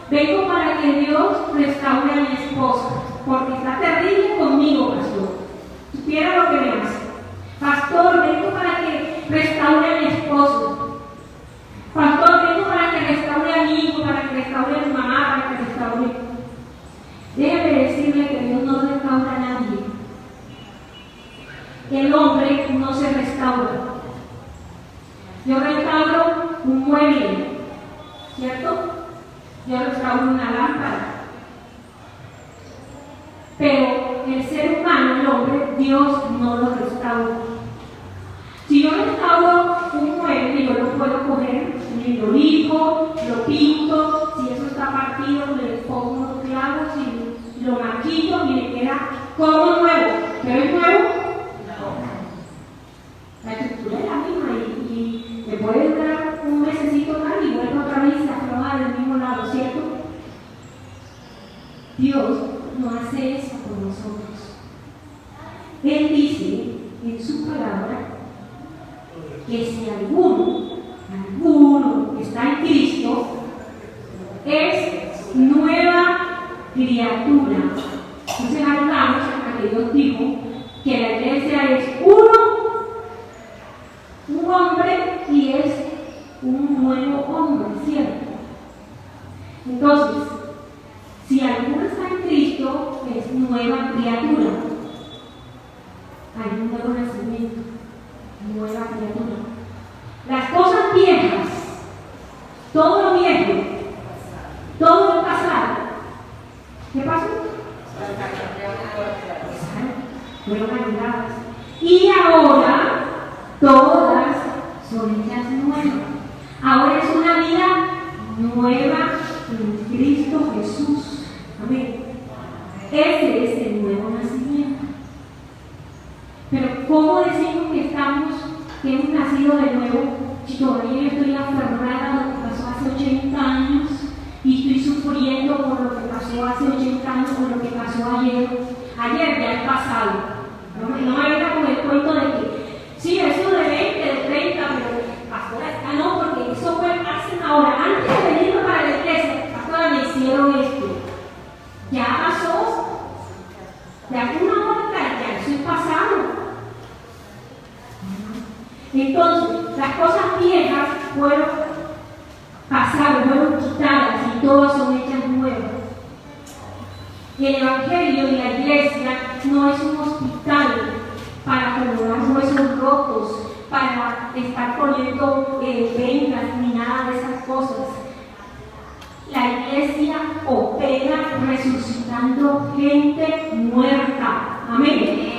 vengo para que Dios restaure a mi esposa, porque está terrible conmigo, pastor. Supiera lo que me hace. Pastor, vengo para que restaure a mi esposo. Pastor, vengo para que restaure a mi hijo, para que restaure a mi mamá, para que restaure. Déjeme decirle que Dios no restaura a nadie. El hombre no se restaura. Yo restauro un mueble, ¿cierto? Yo restauro una lámpara. Pero el ser humano, el hombre, Dios no lo restaura. Si yo restauro un mueble, yo lo puedo coger, lo lijo, lo pinto, si eso está partido, le pongo unos clavos y lo maquillo y le queda como nuevo. ¿Pero es nuevo? No. La estructura es la misma y me puede durar un mesecito más y vuelvo otra vez a aflojar del mismo lado, ¿cierto? Dios no hace eso con nosotros. Él dice en su palabra que si alguno está en Cristo, es nueva criatura. Entonces hablamos a que Dios dijo que la iglesia es un hombre y es un nuevo hombre, ¿cierto? Entonces, si alguno está en Cristo, es nueva criatura. Hay un nuevo nacimiento, nueva criatura. Las cosas viejas, todo lo viejo, todo lo pasado, ¿qué pasó? Fueron anuladas. Y ahora, todas son hechas nuevas. Ahora es una vida nueva en Cristo Jesús. Amén. Ese es el nuevo nacimiento. Pero ¿cómo decimos que hemos nacido de nuevo si todavía estoy aferrada a lo que pasó hace 80 años y estoy sufriendo por lo que pasó hace 80 años, por lo que pasó ayer? Ayer ya es pasado. No me venga con el cuento de que sí, eso de 20, de 30, pero pastora, no, porque eso fue hace una hora. Antes de venir para la iglesia, pastora, me hicieron esto. Ya pasó. De alguna hora ya eso es pasado. todas son hechas nuevas. El Evangelio y la iglesia no es un hospital para acomodar huesos rotos, para estar poniendo vendas ni nada de esas cosas. La iglesia opera resucitando gente muerta. Amén.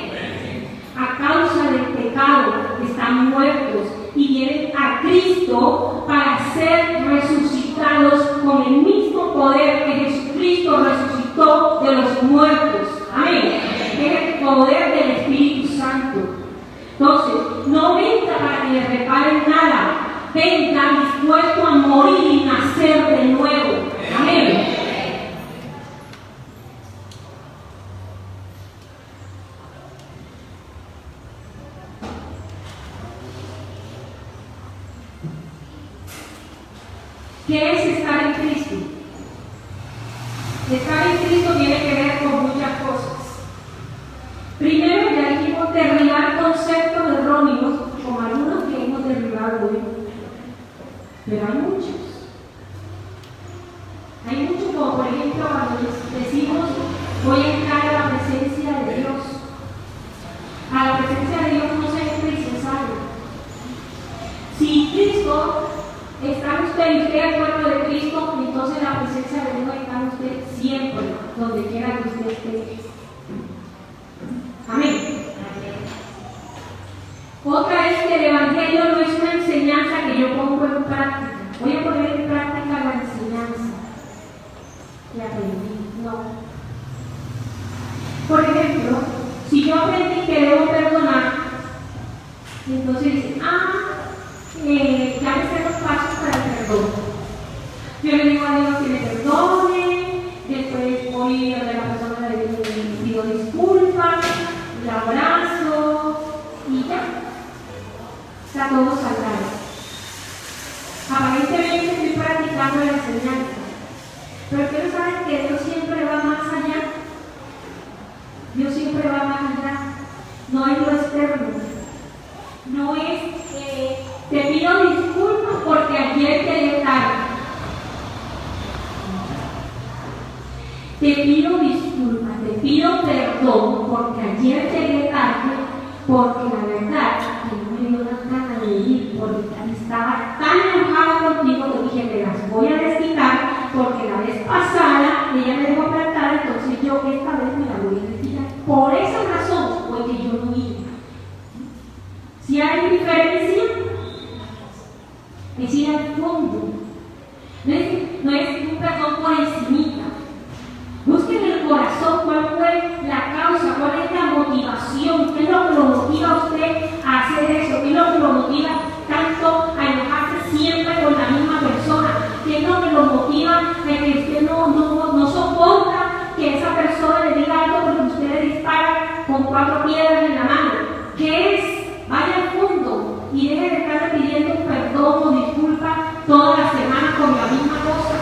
A causa del pecado están muertos y vienen a Cristo para ser resucitados con el mismo poder que Jesucristo resucitó de los muertos. Amén. Es el poder del Espíritu Santo. Entonces, no venga para que le reparen nada. Venga dispuesto a morir y nacer de nuevo. Amén. ¿Qué es estar en Cristo? Estar en Cristo tiene que ver con muchas cosas. Primero, ya dijimos derribar conceptos erróneos, como algunos que hemos derribado hoy. Pero hay muchos. Hay muchos, como por ejemplo cuando decimos voy a entrar a la presencia de Dios. A la presencia de Dios no se entra y se sale. Si Cristo está en usted y usted es el cuerpo de Cristo, entonces la presencia de Dios está en usted siempre, donde quiera que usted esté. Amén. Otra es que el Evangelio no es una enseñanza que yo pongo en práctica. Voy a poner en práctica la enseñanza que aprendí. No. Por ejemplo, si yo aprendí que debo perdonar, entonces dice, ya me sé los pasos para el perdón. Yo le digo a Dios que me perdone, después voy a la persona, le pido disculpas, le abrazo y ya. Está todo saldado. Aparentemente estoy practicando la enseñanza, pero quiero saber que Dios siempre va más allá. Dios siempre va más allá. No es lo externo. No es te pido disculpas porque ayer llegué tarde. Te pido disculpas, te pido perdón porque ayer llegué tarde, porque la verdad que no me dio la gana de ir, porque estaba tan enojada contigo que dije me las voy a desquitar, porque la vez pasada ella me dejó plantada, entonces yo esta vez me la voy a desquitar. Por esa razón fue que yo no iba. Si hay diferencia, es ir al fondo. No es un perdón por encimita. Busquen en el corazón cuál fue la causa, cuál es la motivación, qué es lo que lo motiva a usted a hacer eso, qué es lo que lo motiva tanto a enojarse siempre con la misma persona, qué es lo que lo motiva a que usted no soporta que esa persona le diga algo porque usted le dispara con 4 piedras en la mano. ¿Qué es? Vaya al fondo y deje de estar pidiendo perdón o disculpas todas las semanas con la misma cosa.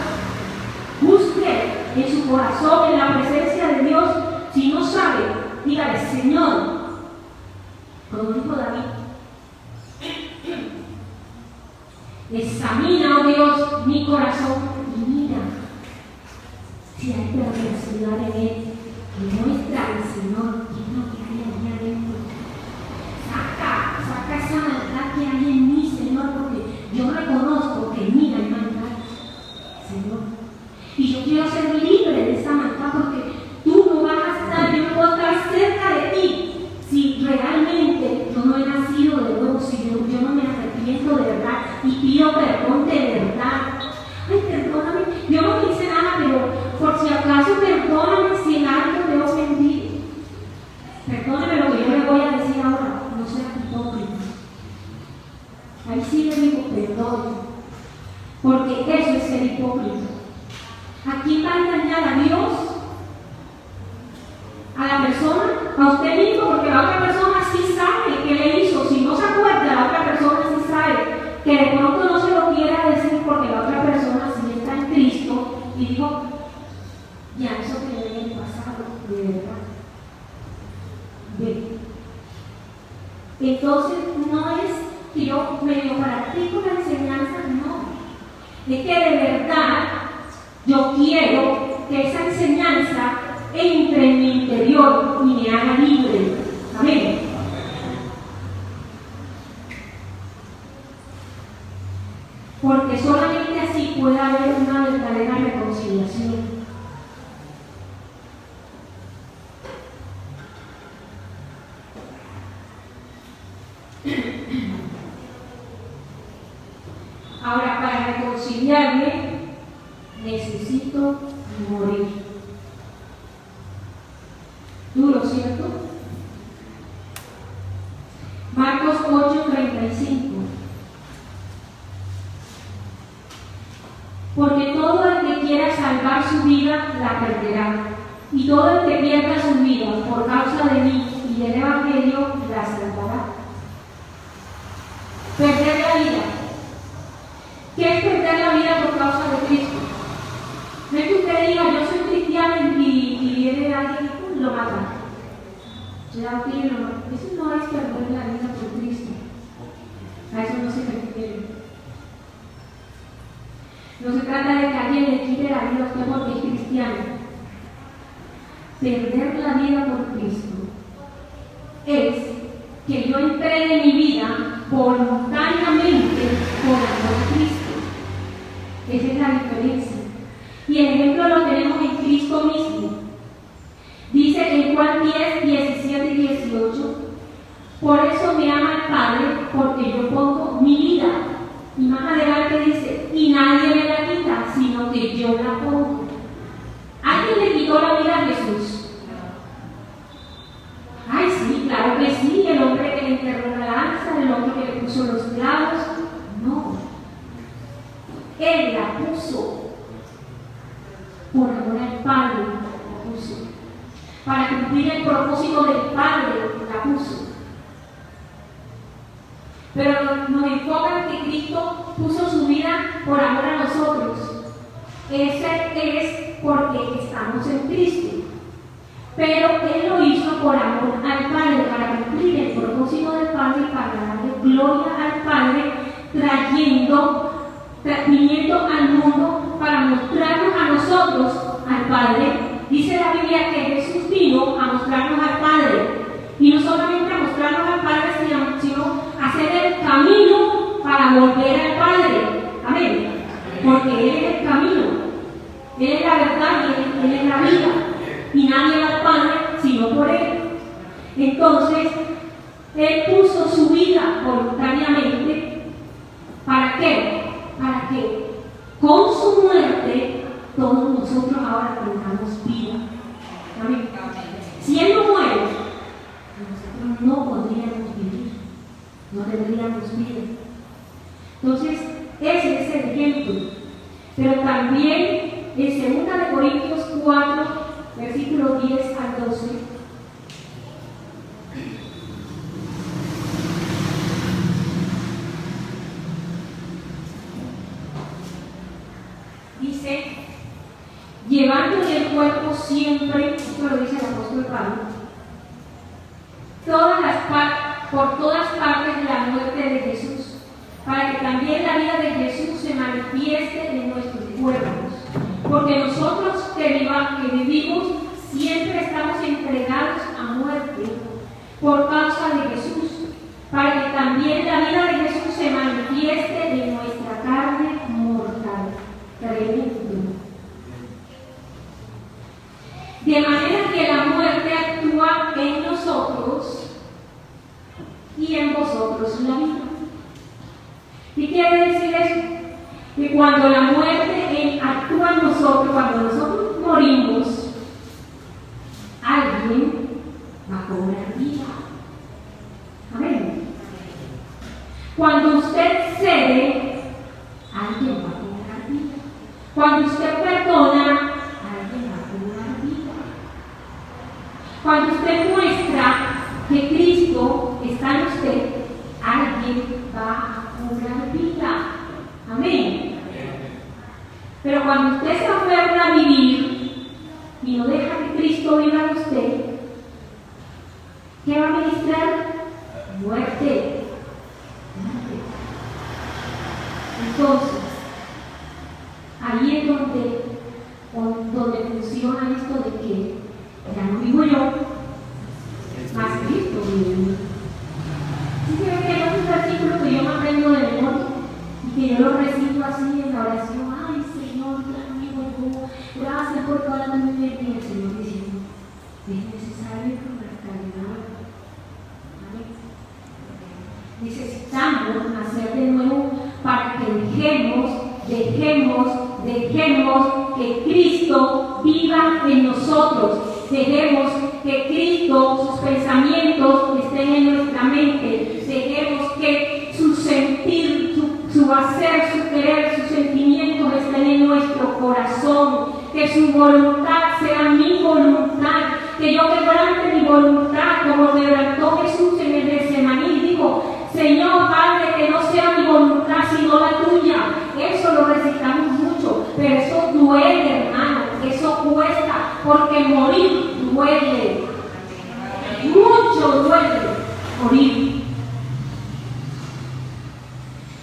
Busque en su corazón, en la presencia de Dios. Si no sabe, dígale, Señor, como dijo David, examina, oh Dios, mi corazón y mira si hay perversidad en él. Y muestra al Señor qué es lo que hay allá adentro. Saca esa maldad que hay en mí, Señor, porque yo reconozco que en mí hay maldad, Señor. Y yo quiero ser libre de esa maldad porque tú no vas a estar, yo no puedo estar cerca de ti si realmente yo no he nacido de nuevo, si yo no me arrepiento de verdad y pido perdón de verdad. Ay, perdóname, yo no te hice nada, pero por si acaso perdóname si en algo te he ofendido. Perdóname lo que yo le voy a decir ahora, no seas hipócrita. Ahí sí le digo perdón, porque eso es ser hipócrita. ¿A quién va a engañar? ¿A Dios? ¿A la persona? ¿A usted mismo? Porque la otra persona sí sabe qué le hizo. Si no se acuerda, la otra persona sí sabe que de pronto no se lo quiera decir porque la otra persona sí está en Cristo y dijo, ya eso que le había pasado, de verdad. Bien. Entonces, no es que yo medio practico la enseñanza, no. Es que de verdad yo quiero que esa enseñanza entre en mi interior y me haga libre. Amén. Porque solamente así puede haber una verdadera reconciliación. Ahora, para reconciliarme, necesito morir. Duro, ¿cierto? Marcos 8:35. Porque todo el que quiera salvar su vida la perderá, y todo el que pierda su vida por causa de mí y del Evangelio la salvará. Perder la vida. ¿Qué es perder la vida por causa de Cristo? No es que usted diga, yo soy cristiano y viene alguien y lo mata. Ya tiene lo mata. Eso no es perder la vida por Cristo. A eso no se refiere. No se trata de que alguien le quite la vida a usted porque es cristiano. Perder la vida por Cristo es que yo entregue mi vida voluntariamente por amor a Cristo. Esa es la diferencia. Y el ejemplo lo tenemos en Cristo mismo. Dice en Juan 10, 17 y 18: por eso me ama el Padre, porque yo pongo mi vida. Y más adelante dice: y nadie me la quita, sino que yo la pongo. ¿Alguien le quitó la vida a Jesús? Ay, sí, claro que sí. El hombre que le enterró la lanza, el hombre que le puso los clavos. No. Él la puso por amor al Padre, la puso. Para cumplir el propósito del Padre, la puso. Pero nos enfocan que Cristo puso su vida por amor a nosotros. Ese es porque estamos en Cristo. Pero Él lo hizo por amor al Padre, para cumplir el propósito del Padre y para darle gloria al Padre, viniendo al mundo para mostrarnos a nosotros al Padre. Dice la Biblia que Jesús vino a mostrarnos al Padre. Y no solamente a mostrarnos al Padre, sino hacer el camino para volver al Padre. Amén. Porque Él es el camino, Él es la verdad y Él es la vida. Y nadie va al Padre sino por Él. Entonces, Él puso su vida voluntariamente. ¿Para qué? Para que con su muerte todos nosotros ahora tengamos vida. Amén. Si Él no muere, nosotros no podríamos vivir, no tendríamos vida. Entonces, ese es el ejemplo. Pero también en 2 Corintios 4, versículos 10 al 12, dice: llevando en el cuerpo siempre, esto lo dice el apóstol Pablo, por todas partes la muerte de Jesús, para que también la vida de Jesús se manifieste en nuestros cuerpos. Porque nosotros que vivimos siempre estamos entregados a muerte por causa de Jesús, para que también la vida de Jesús se manifieste en nuestra carne mortal. Tremendo. De manera que la muerte actúa en nosotros y en vosotros la vida. ¿Qué quiere decir eso? Que cuando la muerte actúa en nosotros, cuando nosotros morimos, alguien va a cobrar vida. Amén. Cuando usted cede, alguien va a cobrar vida. Cuando usted perdona, alguien va a cobrar vida. Cuando usted muestra que Cristo está en usted, alguien va a cobrar vida. Amén. Pero cuando usted se aferra a vivir y no deja que Cristo viva en usted, ¿qué va a ministrar? Muerte. Entonces, ahí es donde donde funciona esto de que ya no vivo yo, más Cristo vive en mí. ¿Sí se ve que hay otros versículos que yo me aprendo de memoria y que yo los recito así en la oración? Ay, Señor, ya no vivo yo, gracias por toda la vida. Y el Señor diciendo, es necesario que me restaure. Necesitamos nacer de nuevo para que dejemos que Cristo viva en nosotros. Dejemos que Cristo, sus pensamientos estén en nuestra mente. Dejemos que su sentir, su hacer, su querer, sus sentimientos estén en nuestro corazón. Que su voluntad sea mi voluntad. Que yo quebrante mi voluntad, como quebrantó Jesús en el Getsemaní. Dijo, Señor, Padre, que no sea mi voluntad sino la tuya. Eso lo recitamos mucho, pero eso duele, hermano, eso cuesta, porque morir duele. Mucho duele morir.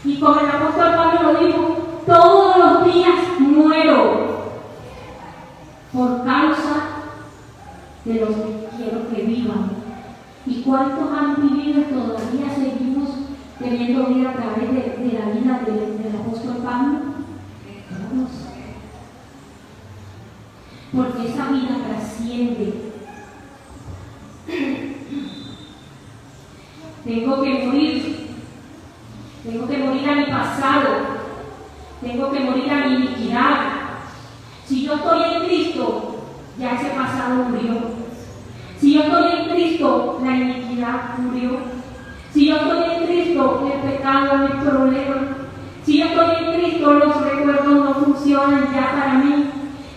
Y como el apóstol Pablo lo dijo, todos los días muero por causa de los que quiero que vivan. ¿Y cuántos han vivido y todavía seguimos teniendo vida a través de la vida del apóstol Pablo? Todos. Porque esa vida trasciende. Tengo que morir a mi pasado, tengo que morir a mi iniquidad. Si yo estoy en Cristo, ya ese pasado murió. Si yo estoy en Cristo, la iniquidad murió. Si yo estoy en Cristo, el pecado no es problema. Si yo estoy en Cristo, los recuerdos no funcionan ya para mí.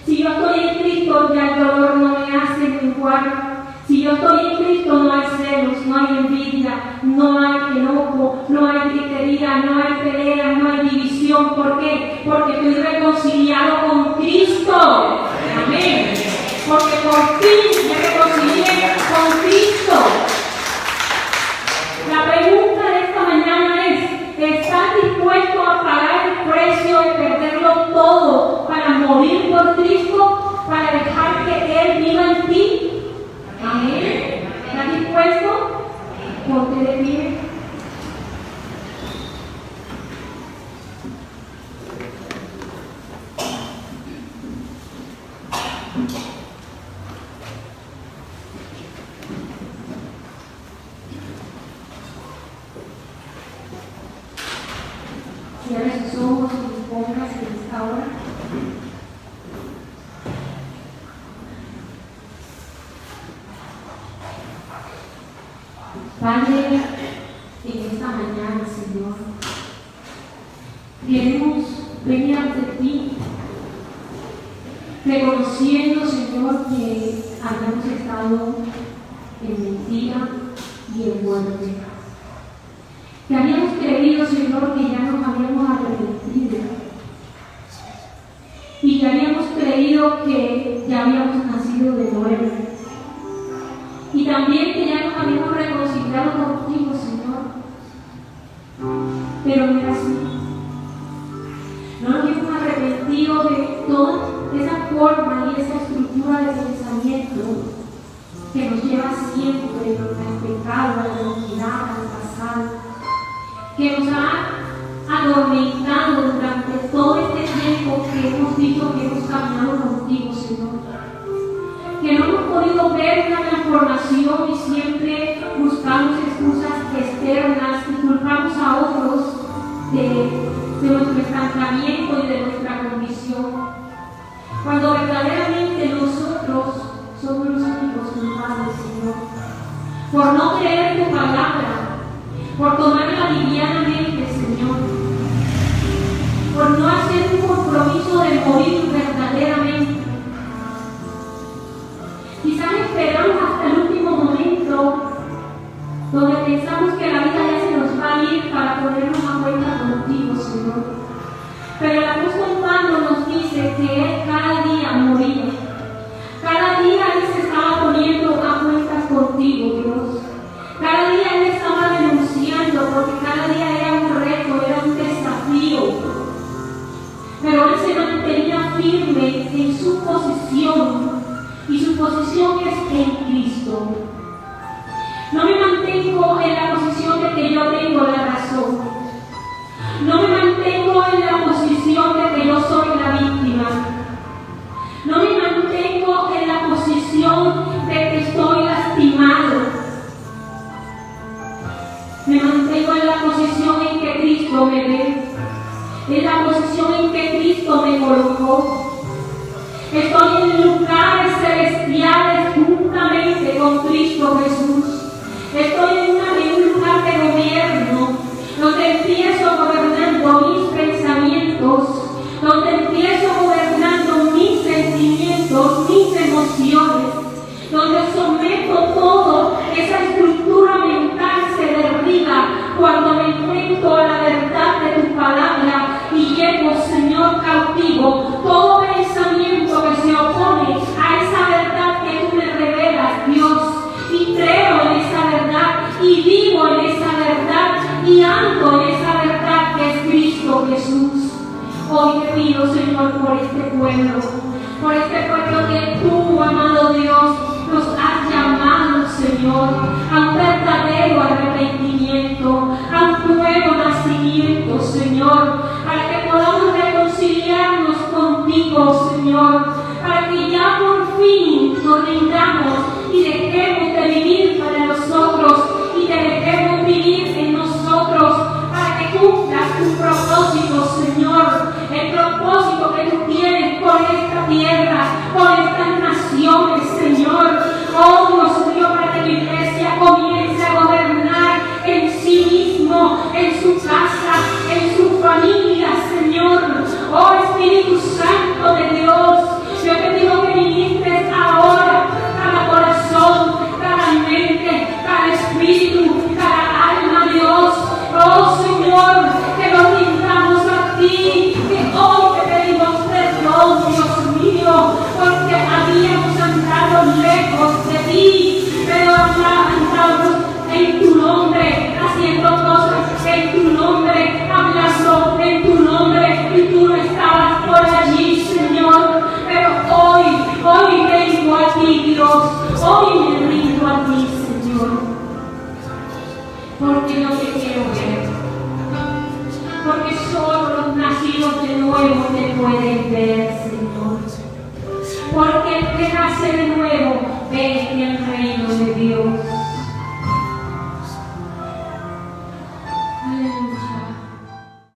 Si yo estoy en Cristo, ya el dolor no me hace menguar. Si yo estoy en Cristo, no hay celos, no hay envidia, no hay enojo, no hay gritería, no hay pelea, no hay división. ¿Por qué? Porque estoy reconciliado con Cristo. Amén. Porque por fin me reconcilié con Cristo. La pregunta de esta mañana es, ¿estás dispuesto a pagar el precio de perderlo todo para morir por Cristo? ¿Para dejar que Él viva en ti? Amén. ¿Estás dispuesto? Ponte de pie. Cierra sus ojos y póngase en esta hora. Padre, en esta mañana, Señor, queremos venir ante ti, reconociendo, Señor, que habíamos estado en mentira y en muerte. Que habíamos creído, Señor, que ya nos habíamos arrepentido. Y que habíamos creído que ya habíamos nacido de nuevo. Y también que ya nos habíamos reconciliado contigo, Señor. Pero no era así. No nos hemos arrepentido de toda esa forma y esa estructura de pensamiento que nos lleva siempre al pecado, a la iniquidad, al pasado, que nos ha atormentado durante todo este tiempo que hemos dicho que hemos caminado contigo, Señor. Que no hemos podido ver una transformación y siempre buscamos excusas externas y culpamos a otros de nuestro estancamiento y de nuestra condición. Cuando verdaderamente nosotros somos los únicos culpables, Señor. Por no creer tu palabra, por tomarla livianamente, Señor. Por no hacer un compromiso de morir verdaderamente. Quizás esperamos hasta el último momento donde pensamos que la vida ya se nos va a ir para ponernos a cuenta contigo, Señor. Pero el apóstol Pablo nos dice que él cada día moría. Cada día él se estaba poniendo a cuentas contigo, Dios. Cada día él estaba denunciando porque mi posición es en Cristo. No me mantengo en la posición de que yo tengo la razón. No me mantengo en la posición de que yo soy la víctima. No me mantengo en la posición de que estoy lastimado. Me mantengo en la posición en que Cristo me ve, en la posición en que Cristo me colocó. Estoy en lugares celestiales juntamente con Cristo Jesús. Estoy en un lugar de gobierno, donde empiezo gobernando mis pensamientos, donde empiezo gobernando mis sentimientos, mis emociones, donde someto todo, esa estructura mental se derriba cuando me enfrento a la verdad de tu palabra y llevo, Señor, cautivo todo pensamiento que se opone a esa verdad que tú me revelas, Dios, y creo en esa verdad y vivo en esa verdad y ando en esa verdad que es Cristo Jesús. Hoy te pido, Señor, por este pueblo que tú, amado Dios, nos has llamado, Señor, a un verdadero arrepentimiento, a un nuevo nacimiento, Señor, para que podamos reconciliarnos contigo, Señor, para que ya por fin nos rindamos y dejemos de vivir para nosotros y te dejemos vivir en nosotros, para que cumplas tu propósito, Señor, el propósito que tú tienes con esta tierra, con estas naciones, Señor. Oh Dios mío, para que tu iglesia comience a gobernar en sí mismo, en su casa, en su familia, Señor. Oh Espíritu Santo de Dios, yo te pido que ministres ahora cada corazón, cada mente, cada espíritu, cada alma, Dios. Oh Señor, que nos rindamos a ti, que hoy te pedimos perdón, Dios mío, porque habíamos andado lejos de ti, pero andamos en tu nombre, haciendo cosas en tu nombre, hablando en tu nombre, y tú no estabas por allí, Señor. Pero hoy vengo a ti, Dios, hoy me rindo a ti, Señor, porque no te quiero ver, porque solo los nacidos de nuevo te pueden ver, Señor, porque el que nace de nuevo ve el reino de Dios.